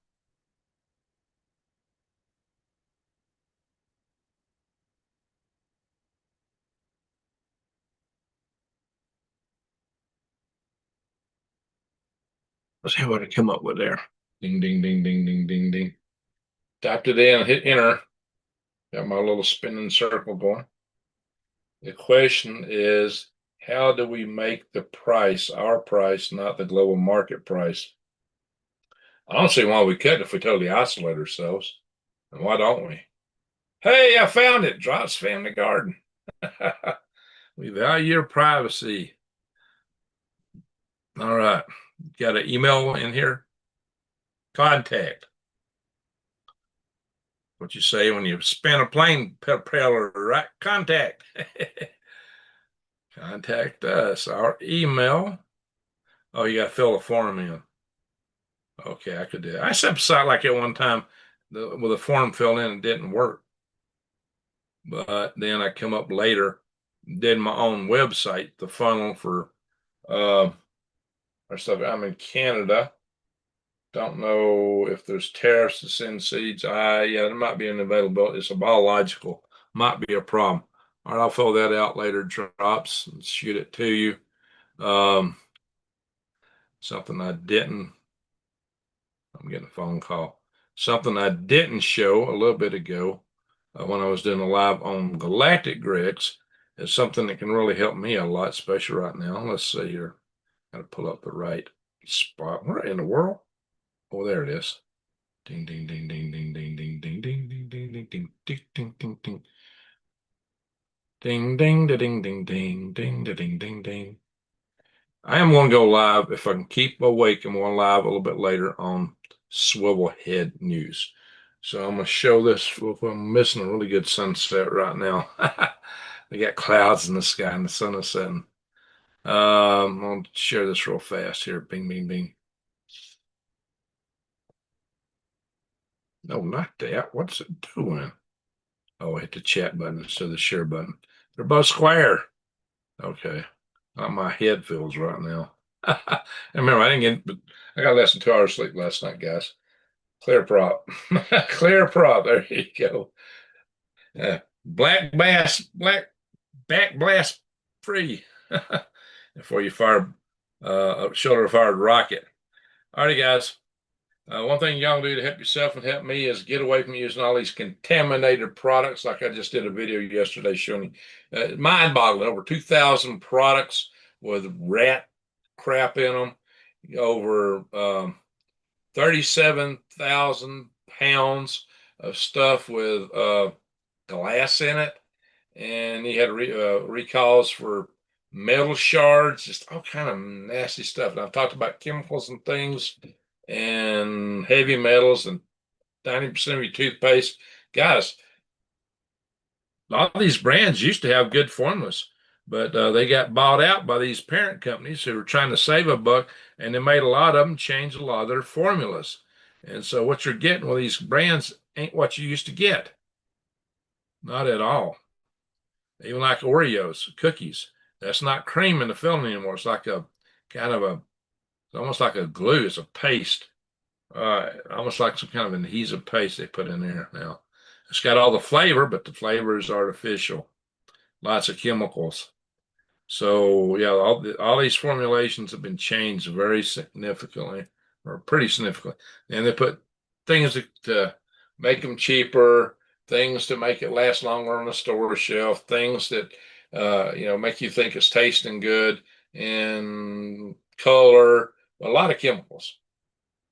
Let's see what I come up with there. Ding, ding, ding, ding, ding, ding, ding. Typed it in, hit enter. Got my little spinning circle going. The question is, how do we make the price our price, not the global market price? I don't see why we couldn't if we totally isolate ourselves. And why don't we? Hey, I found it. Drops Family Garden. We value your privacy. All right. Got an email in here. Contact. What you say when you spin a plane propeller, right? Contact. Contact us. Our email. Oh, you got to fill a form in. Okay, I could do that. I set up a site like that one time with a form filled in and didn't work. But then I come up later, did my own website, the funnel for our stuff. I'm in Canada. Don't know if there's tariffs to send seeds. Yeah, there might be an availability. It's a biological, might be a problem. All right, I'll fill that out later. Drops and shoot it to you. Something I didn't. I'm getting a phone call. Something I didn't show a little bit ago when I was doing a live on Galactic Gregs is something that can really help me a lot, especially right now. Let's see here. Got to pull up the right spot. Where in the world? Oh, there it is. Ding, ding, ding, ding, ding, ding, ding, ding, ding, ding, ding, ding, ding, ding, ding, ding, ding. Ding, ding, da, ding, ding, ding, ding, da, ding, ding, ding. I am going to go live. If I can keep awake, I'm going live a little bit later on Swivel Head News. So I'm going to show this. I'm missing a really good sunset right now. We got clouds in the sky and the sun is setting. I'm going to share this real fast here. Bing, bing, bing. No, not that. What's it doing? Oh, I hit the chat button instead of the share button. They're both square. Okay. My head feels right now. I remember I didn't get, but I got less than 2 hours sleep last night, guys. Clear prop. Clear prop. There you go. Black back blast free before you fire a shoulder fired rocket. All right, guys. One thing y'all do to help yourself and help me is get away from using all these contaminated products. Like I just did a video yesterday showing you, mind-boggling, over 2,000 products with rat crap in them, over 37,000 pounds of stuff with glass in it, and he had recalls for metal shards, just all kind of nasty stuff. And I've talked about chemicals and things and heavy metals and 90% of your toothpaste. Guys, a lot of these brands used to have good formulas, but they got bought out by these parent companies who were trying to save a buck, and they made a lot of them change a lot of their formulas. And so what you're getting with these brands ain't what you used to get. Not at all. Even like Oreos, cookies. That's not cream in the filling anymore. It's like a kind of a, it's almost like a glue. It's a paste. Almost like some kind of adhesive paste they put in there now. It's got all the flavor, but the flavor is artificial. Lots of chemicals. So yeah, all these formulations have been changed very significantly, or pretty significantly. And they put things to make them cheaper, things to make it last longer on the store shelf, things that make you think it's tasting good, and color. A lot of chemicals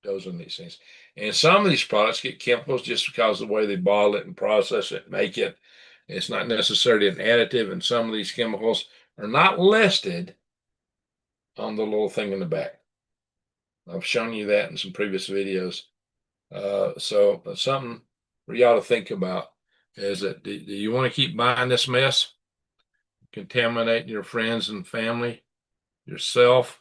goes in these things. And some of these products get chemicals just because of the way they bottle it and process it, make it. It's not necessarily an additive, and some of these chemicals are not listed on the little thing in the back. I've shown you that in some previous videos. So something for y'all to think about is that do you want to keep buying this mess, contaminating your friends and family, yourself,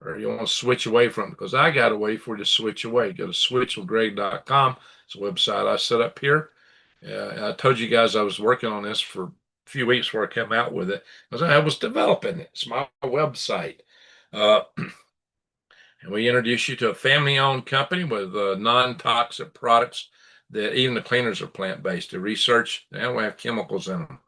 or you want to switch away from it? Because I got a way for you to switch away. Go to switchwithgreg.com. It's a website I set up here. I told you guys I was working on this for a few weeks before I came out with it, because I was developing it. It's my website. And we introduce you to a family-owned company with non-toxic products that even the cleaners are plant-based. They research, they don't have chemicals in them.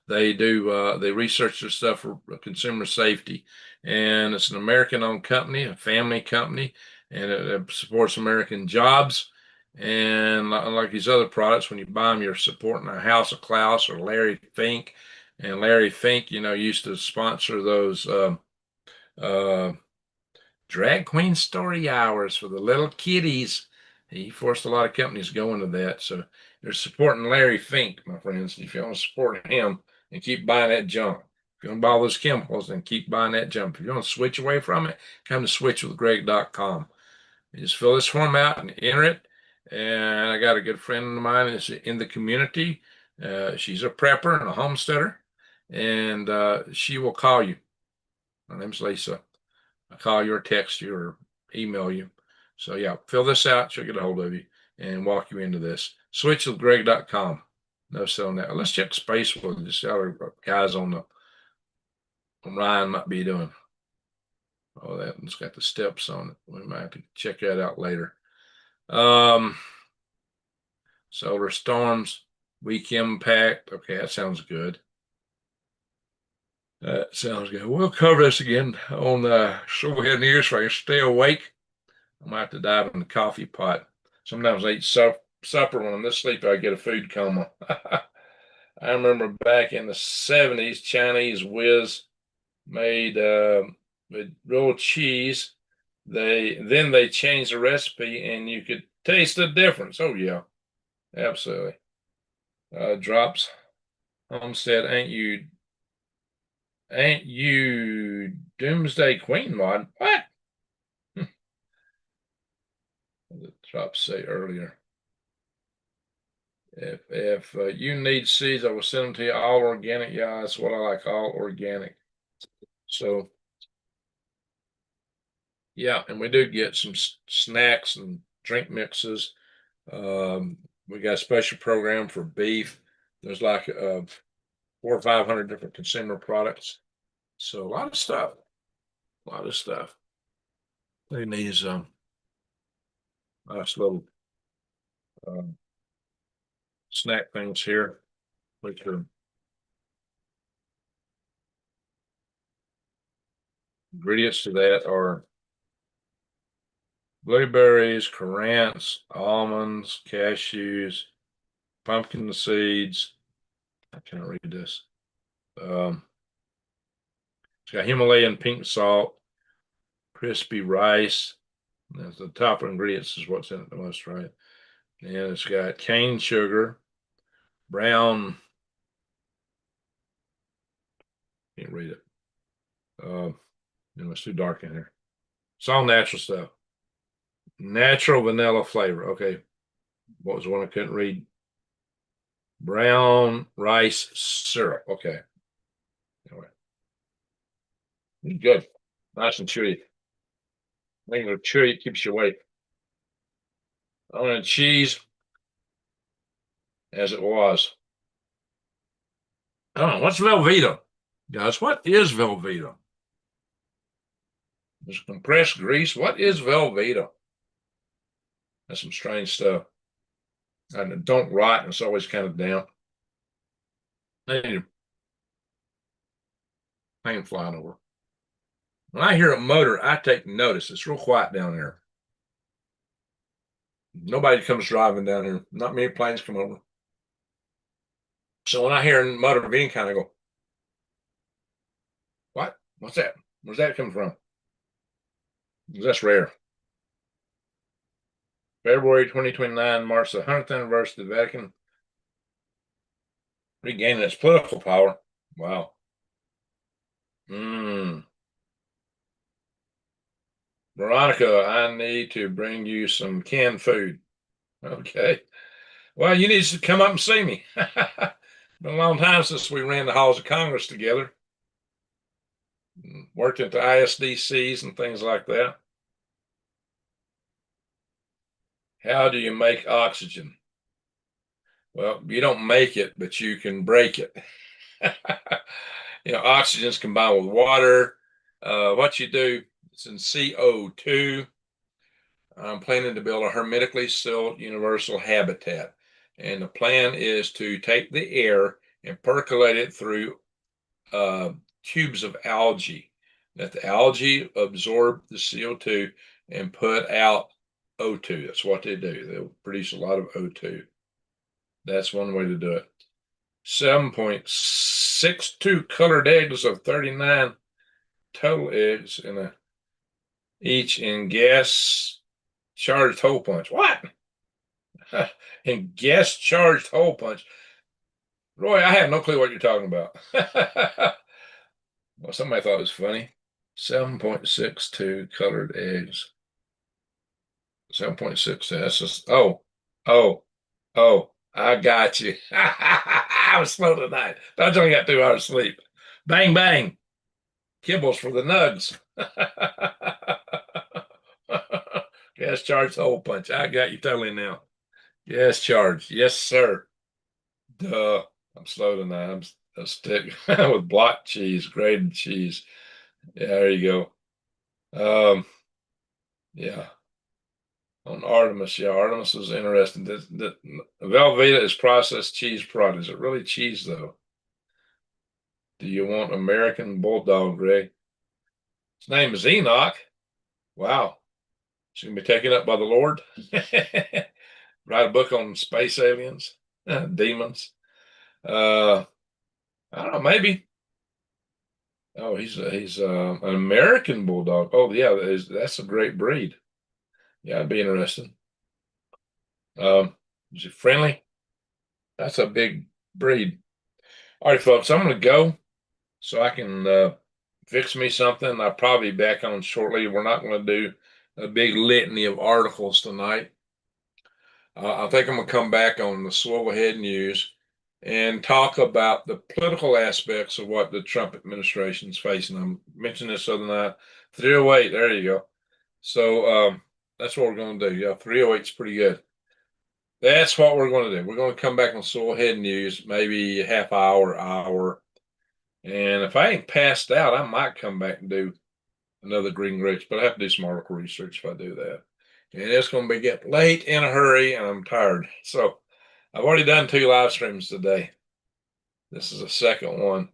They do, they research their stuff for consumer safety. And it's an American-owned company, a family company, and it supports American jobs. And like these other products, when you buy them, you're supporting a House of Klaus or Larry Fink. And Larry Fink, used to sponsor those drag queen story hours for the little kiddies. He forced a lot of companies to go into that. So you're supporting Larry Fink, my friends. If you want to support him and keep buying that junk, if you want to buy all those chemicals, then keep buying that junk. If you want to switch away from it, come to switchwithgreg.com. You just fill this form out and enter it. And I got a good friend of mine that's in the community. She's a prepper and a homesteader, and she will call you. Her name's Lisa. I'll call you or text you or email you. So yeah, fill this out. She'll get a hold of you and walk you into this. Switchwithgreg.com. No selling that. Let's check space with just other guys on Ryan might be doing. Oh, that one's got the steps on it. We might have to check that out later. Solar storms, weak impact. Okay, that sounds good. That sounds good. We'll cover this again on Show Ahead News so I can stay awake. I might have to dive in the coffee pot. Sometimes I eat supper when I'm this sleepy, I get a food coma. I remember back in the 70s, Chinese whiz made with grilled cheese. They changed the recipe, and you could taste the difference. Oh yeah, absolutely. Drops Homestead, ain't you Doomsday Queen mod? What? What did Drops say earlier? If you need seeds, I will send them to you all organic. Yeah, that's what I like, all organic. So yeah, and we do get some snacks and drink mixes. We got a special program for beef. There's like 400 or 500 different consumer products. So a lot of stuff. A lot of stuff. In these nice little um, snack things here, which are ingredients to that are blueberries, currants, almonds, cashews, pumpkin seeds. I can't read this. It's got Himalayan pink salt, crispy rice. That's the top ingredients is what's in it the most, right? And it's got cane sugar, brown. Can't read it. It's too dark in here. It's all natural stuff. Natural vanilla flavor. Okay. What was the one I couldn't read? Brown rice syrup. Okay. All right. Good. Nice and chewy. I think it's chewy. It keeps you awake. On the cheese as it was. Oh, what's Velveeta? Guys, what is Velveeta? There's compressed grease. What is Velveeta? That's some strange stuff. And it don't rot, and it's always kind of damp. Anyway, plane flying over. When I hear a motor, I take notice. It's real quiet down there. Nobody comes driving down here. Not many planes come over. So when I hear a motor of any kind, I go, what? What's that? Where's that come from? That's rare. February 2029 marks the 100th anniversary of the Vatican regaining its political power. Wow. Veronica, I need to bring you some canned food. Okay. Well, you need to come up and see me. Been a long time since we ran the halls of Congress together. Worked at the ISDCs and things like that. How do you make oxygen? Well, you don't make it, but you can break it. Oxygen is combined with water. What you do, it's in CO2. I'm planning to build a hermetically sealed universal habitat. And the plan is to take the air and percolate it through tubes of algae. Let the algae absorb the CO2 and put out O2. That's what they do. They'll produce a lot of O2. That's one way to do it. 7.62 colored eggs of 39 total eggs in each in gas charged hole punch. What? In gas charged hole punch. Roy, I have no clue what you're talking about. Well, somebody thought it was funny. 7.62 colored eggs. 7.6. That's just, I got you. I was slow tonight. I only got 2 hours sleep. Bang, bang. Kibbles for the nugs. Gas charged hole punch. I got you totally now. Gas charged. Yes, sir. Duh. I'm slow tonight. I'm a stick with block cheese, grated cheese. Yeah, there you go. Yeah. On Artemis, yeah, Artemis is interesting. The Velveeta is processed cheese product. Is it really cheese though? Do you want American Bulldog, Greg? His name is Enoch. Wow. She's gonna be taken up by the Lord. Write a book on space aliens, demons. I don't know, maybe. Oh, he's an American Bulldog. Oh, yeah, that's a great breed. Yeah, it'd be interesting. Is it friendly? That's a big breed. All right, folks, I'm going to go so I can fix me something. I'll probably be back on shortly. We're not going to do a big litany of articles tonight. I think I'm going to come back on the Swivel Head News and talk about the political aspects of what the Trump administration is facing. I mentioned this other night. 308, there you go. So that's what we're going to do. Yeah, 308 is pretty good. That's what we're going to do. We're going to come back on Swivel Head News, maybe a half hour. And if I ain't passed out, I might come back and do another Green Ridge, but I have to do some article research if I do that. And it's going to be getting late in a hurry, and I'm tired. So I've already done 2 live streams today. This is the second one.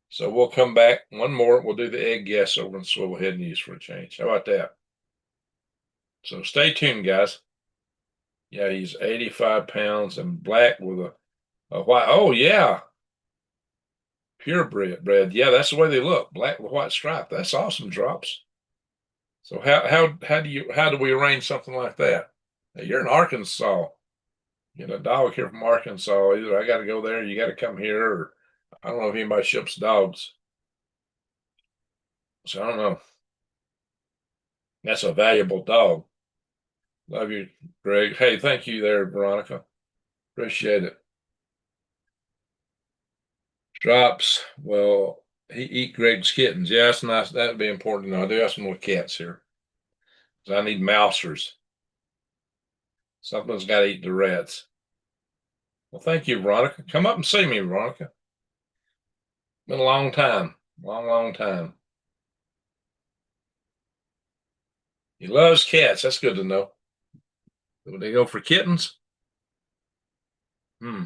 So we'll come back one more. We'll do the egg guess over in Swivel Head News for a change. How about that? So stay tuned, guys. Yeah, he's 85 pounds and black with a white. Oh, yeah. Purebred. Yeah, that's the way they look. Black with white stripe. That's awesome, Drops. So how do we arrange something like that? Now, you're in Arkansas. Get a dog here from Arkansas. Either I got to go there, you got to come here, or I don't know if anybody ships dogs. So I don't know. That's a valuable dog. Love you, Greg. Hey, thank you there, Veronica. Appreciate it. Drops. Well, he eat Greg's kittens. Yeah, that's nice. That'd be important to know. I do have some little cats here. So I need mousers. Something's got to eat the rats. Well, thank you, Veronica. Come up and see me, Veronica. Been a long time. Long time. He loves cats. That's good to know. Would they go for kittens? Hmm.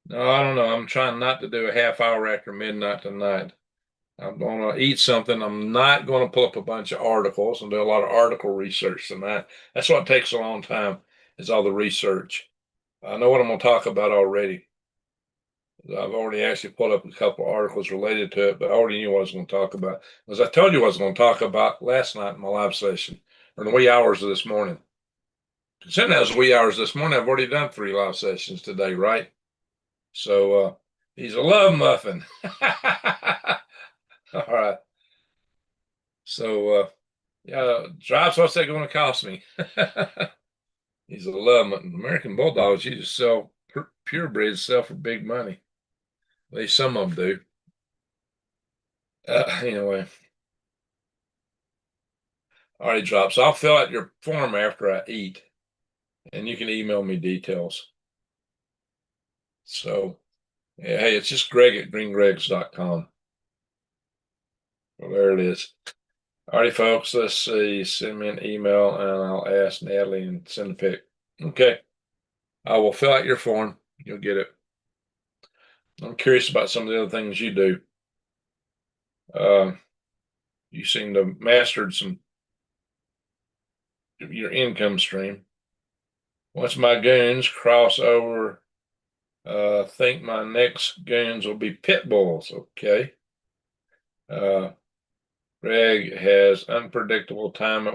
No, I don't know. I'm trying not to do a half hour after midnight tonight. I'm going to eat something. I'm not going to pull up a bunch of articles and do a lot of article research tonight. That's what takes a long time, is all the research. I know what I'm going to talk about already. I've already actually pulled up a couple of articles related to it, but I already knew what I was going to talk about. As I told you, I was going to talk about last night in my live session, or in the wee hours of this morning. Considering that was wee hours this morning, I've already done 3 live sessions today, right? So he's a love muffin. All right. So yeah, Drops, what's that going to cost me? He's a love muffin. American Bulldogs, you just sell purebreds sell for big money. At least some of them do. Anyway. All right, Drops. I'll fill out your form after I eat, and you can email me details. So, yeah, hey, it's just Greg at greengregs.com. Well, there it is. All right, folks, let's see. Send me an email, and I'll ask Natalie and send a pic. Okay. I will fill out your form. You'll get it. I'm curious about some of the other things you do. You seem to have mastered some of your income stream. Once my goons cross over, think my next goons will be pit bulls. Okay. Greg has unpredictable time.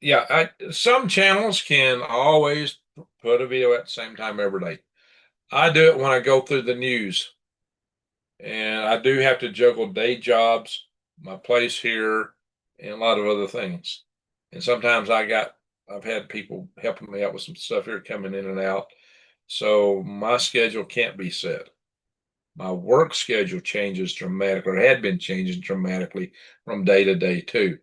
Yeah, some channels can always put a video at the same time every day. I do it when I go through the news, and I do have to juggle day jobs, my place here, and a lot of other things. And sometimes I've had people helping me out with some stuff here coming in and out. So my schedule can't be set. My work schedule changes dramatically, or had been changing dramatically from day to day too.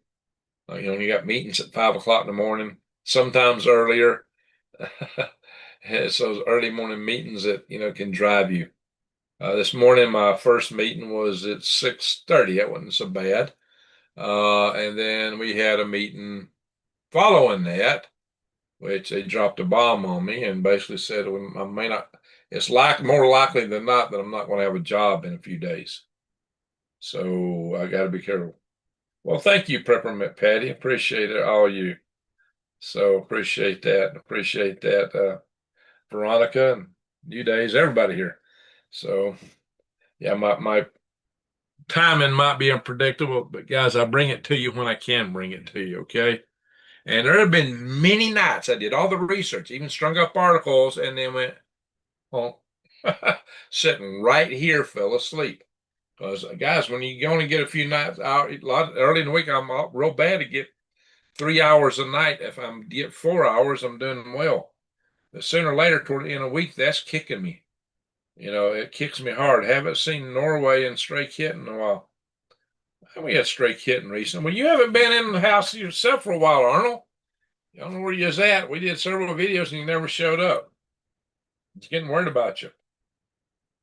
You got meetings at 5 o'clock in the morning, sometimes earlier. It's those early morning meetings that can drive you. This morning, my first meeting was at 6:30. That wasn't so bad. And then we had a meeting following that, which they dropped a bomb on me and basically said I may not. It's more likely than not that I'm not going to have a job in a few days. So I got to be careful. Well, thank you, Peppermint Patty. Appreciate it, all you. So appreciate that. Appreciate that, Veronica and New Days, everybody here. So yeah, my timing might be unpredictable, but guys, I bring it to you when I can bring it to you, okay? And there have been many nights I did all the research, even strung up articles, and then went, oh, sitting right here, fell asleep. Because guys, when you only get a few nights out, a lot early in the week, I'm real bad to get 3 hours a night. If I'm get 4 hours, I'm doing well. But sooner or later, toward the end of the week, that's kicking me. It kicks me hard. Haven't seen Norway and Stray Kitten in a while. We had Stray Kitten recently. Well, you haven't been in the house yourself for a while, Arnold. I don't know where you was at. We did several videos and you never showed up. It's getting worried about you.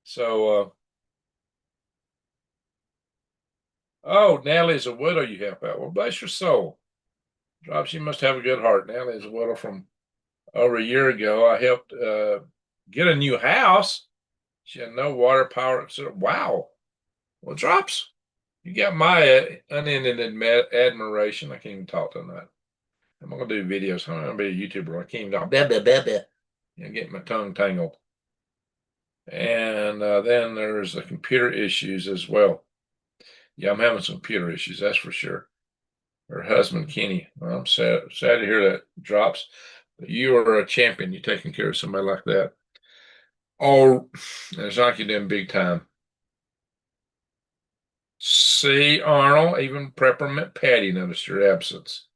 So, oh, Natalie's a widow you help out. Well, bless your soul. Drops, you must have a good heart. Natalie's a widow from over a year ago. I helped get a new house. She had no water, power, etc. Wow. Well, Drops, you got my unending admiration. I can't even talk tonight. I'm going to do videos. I'm going to be a YouTuber. I can't even talk. Blah, blah, blah, blah. Get my tongue tangled. And then there's the computer issues as well. Yeah, I'm having some computer issues, that's for sure. Her husband, Kenny. Well, I'm sad to hear that, Drops. But you are a champion. You're taking care of somebody like that. Oh, it's like you're doing big time. See, Arnold, even Peppermint Patty noticed your absence.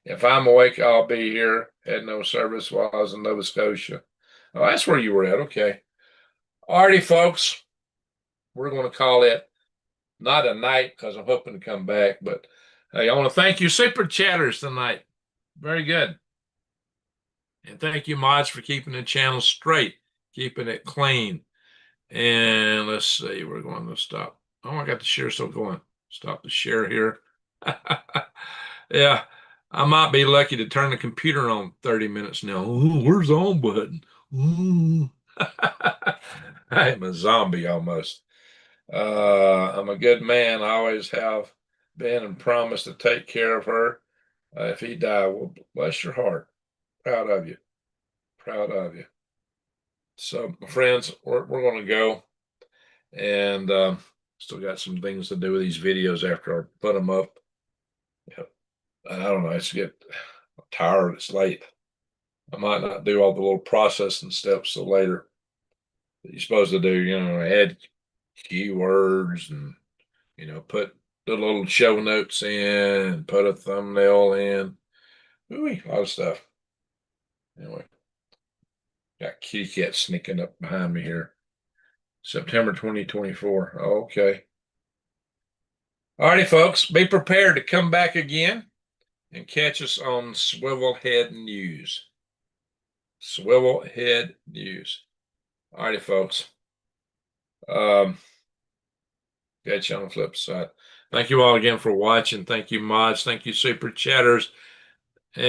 If I'm awake, I'll be here. Had no service while I was in Nova Scotia. Oh, that's where you were at. Okay. Alrighty, folks. We're going to call it not a night because I'm hoping to come back. But hey, I want to thank you, super chatters, tonight. Very good. And thank you, mods, for keeping the channel straight, keeping it clean. And let's see, we're going to stop. Oh, I got the share still going. Stop the share here. Yeah, I might be lucky to turn the computer on 30 minutes now. Ooh, where's the on button? Ooh. I'm a zombie almost. I'm a good man. I always have been and promised to take care of her. If he died, well, bless your heart. Proud of you. Proud of you. So, my friends, we're going to go. And still got some things to do with these videos after I put them up. Yep. I don't know. It's get tired. It's late. I might not do all the little processing steps till later that you're supposed to do. Add keywords and put the little show notes in, put a thumbnail in. Ooh, a lot of stuff. Anyway, got kitty cat sneaking up behind me here. September 2024. Okay. All righty, folks. Be prepared to come back again and catch us on Swivelhead News. Swivelhead News. All righty, folks. Catch you on the flip side. Thank you all again for watching. Thank you, mods. Thank you, super chatters. And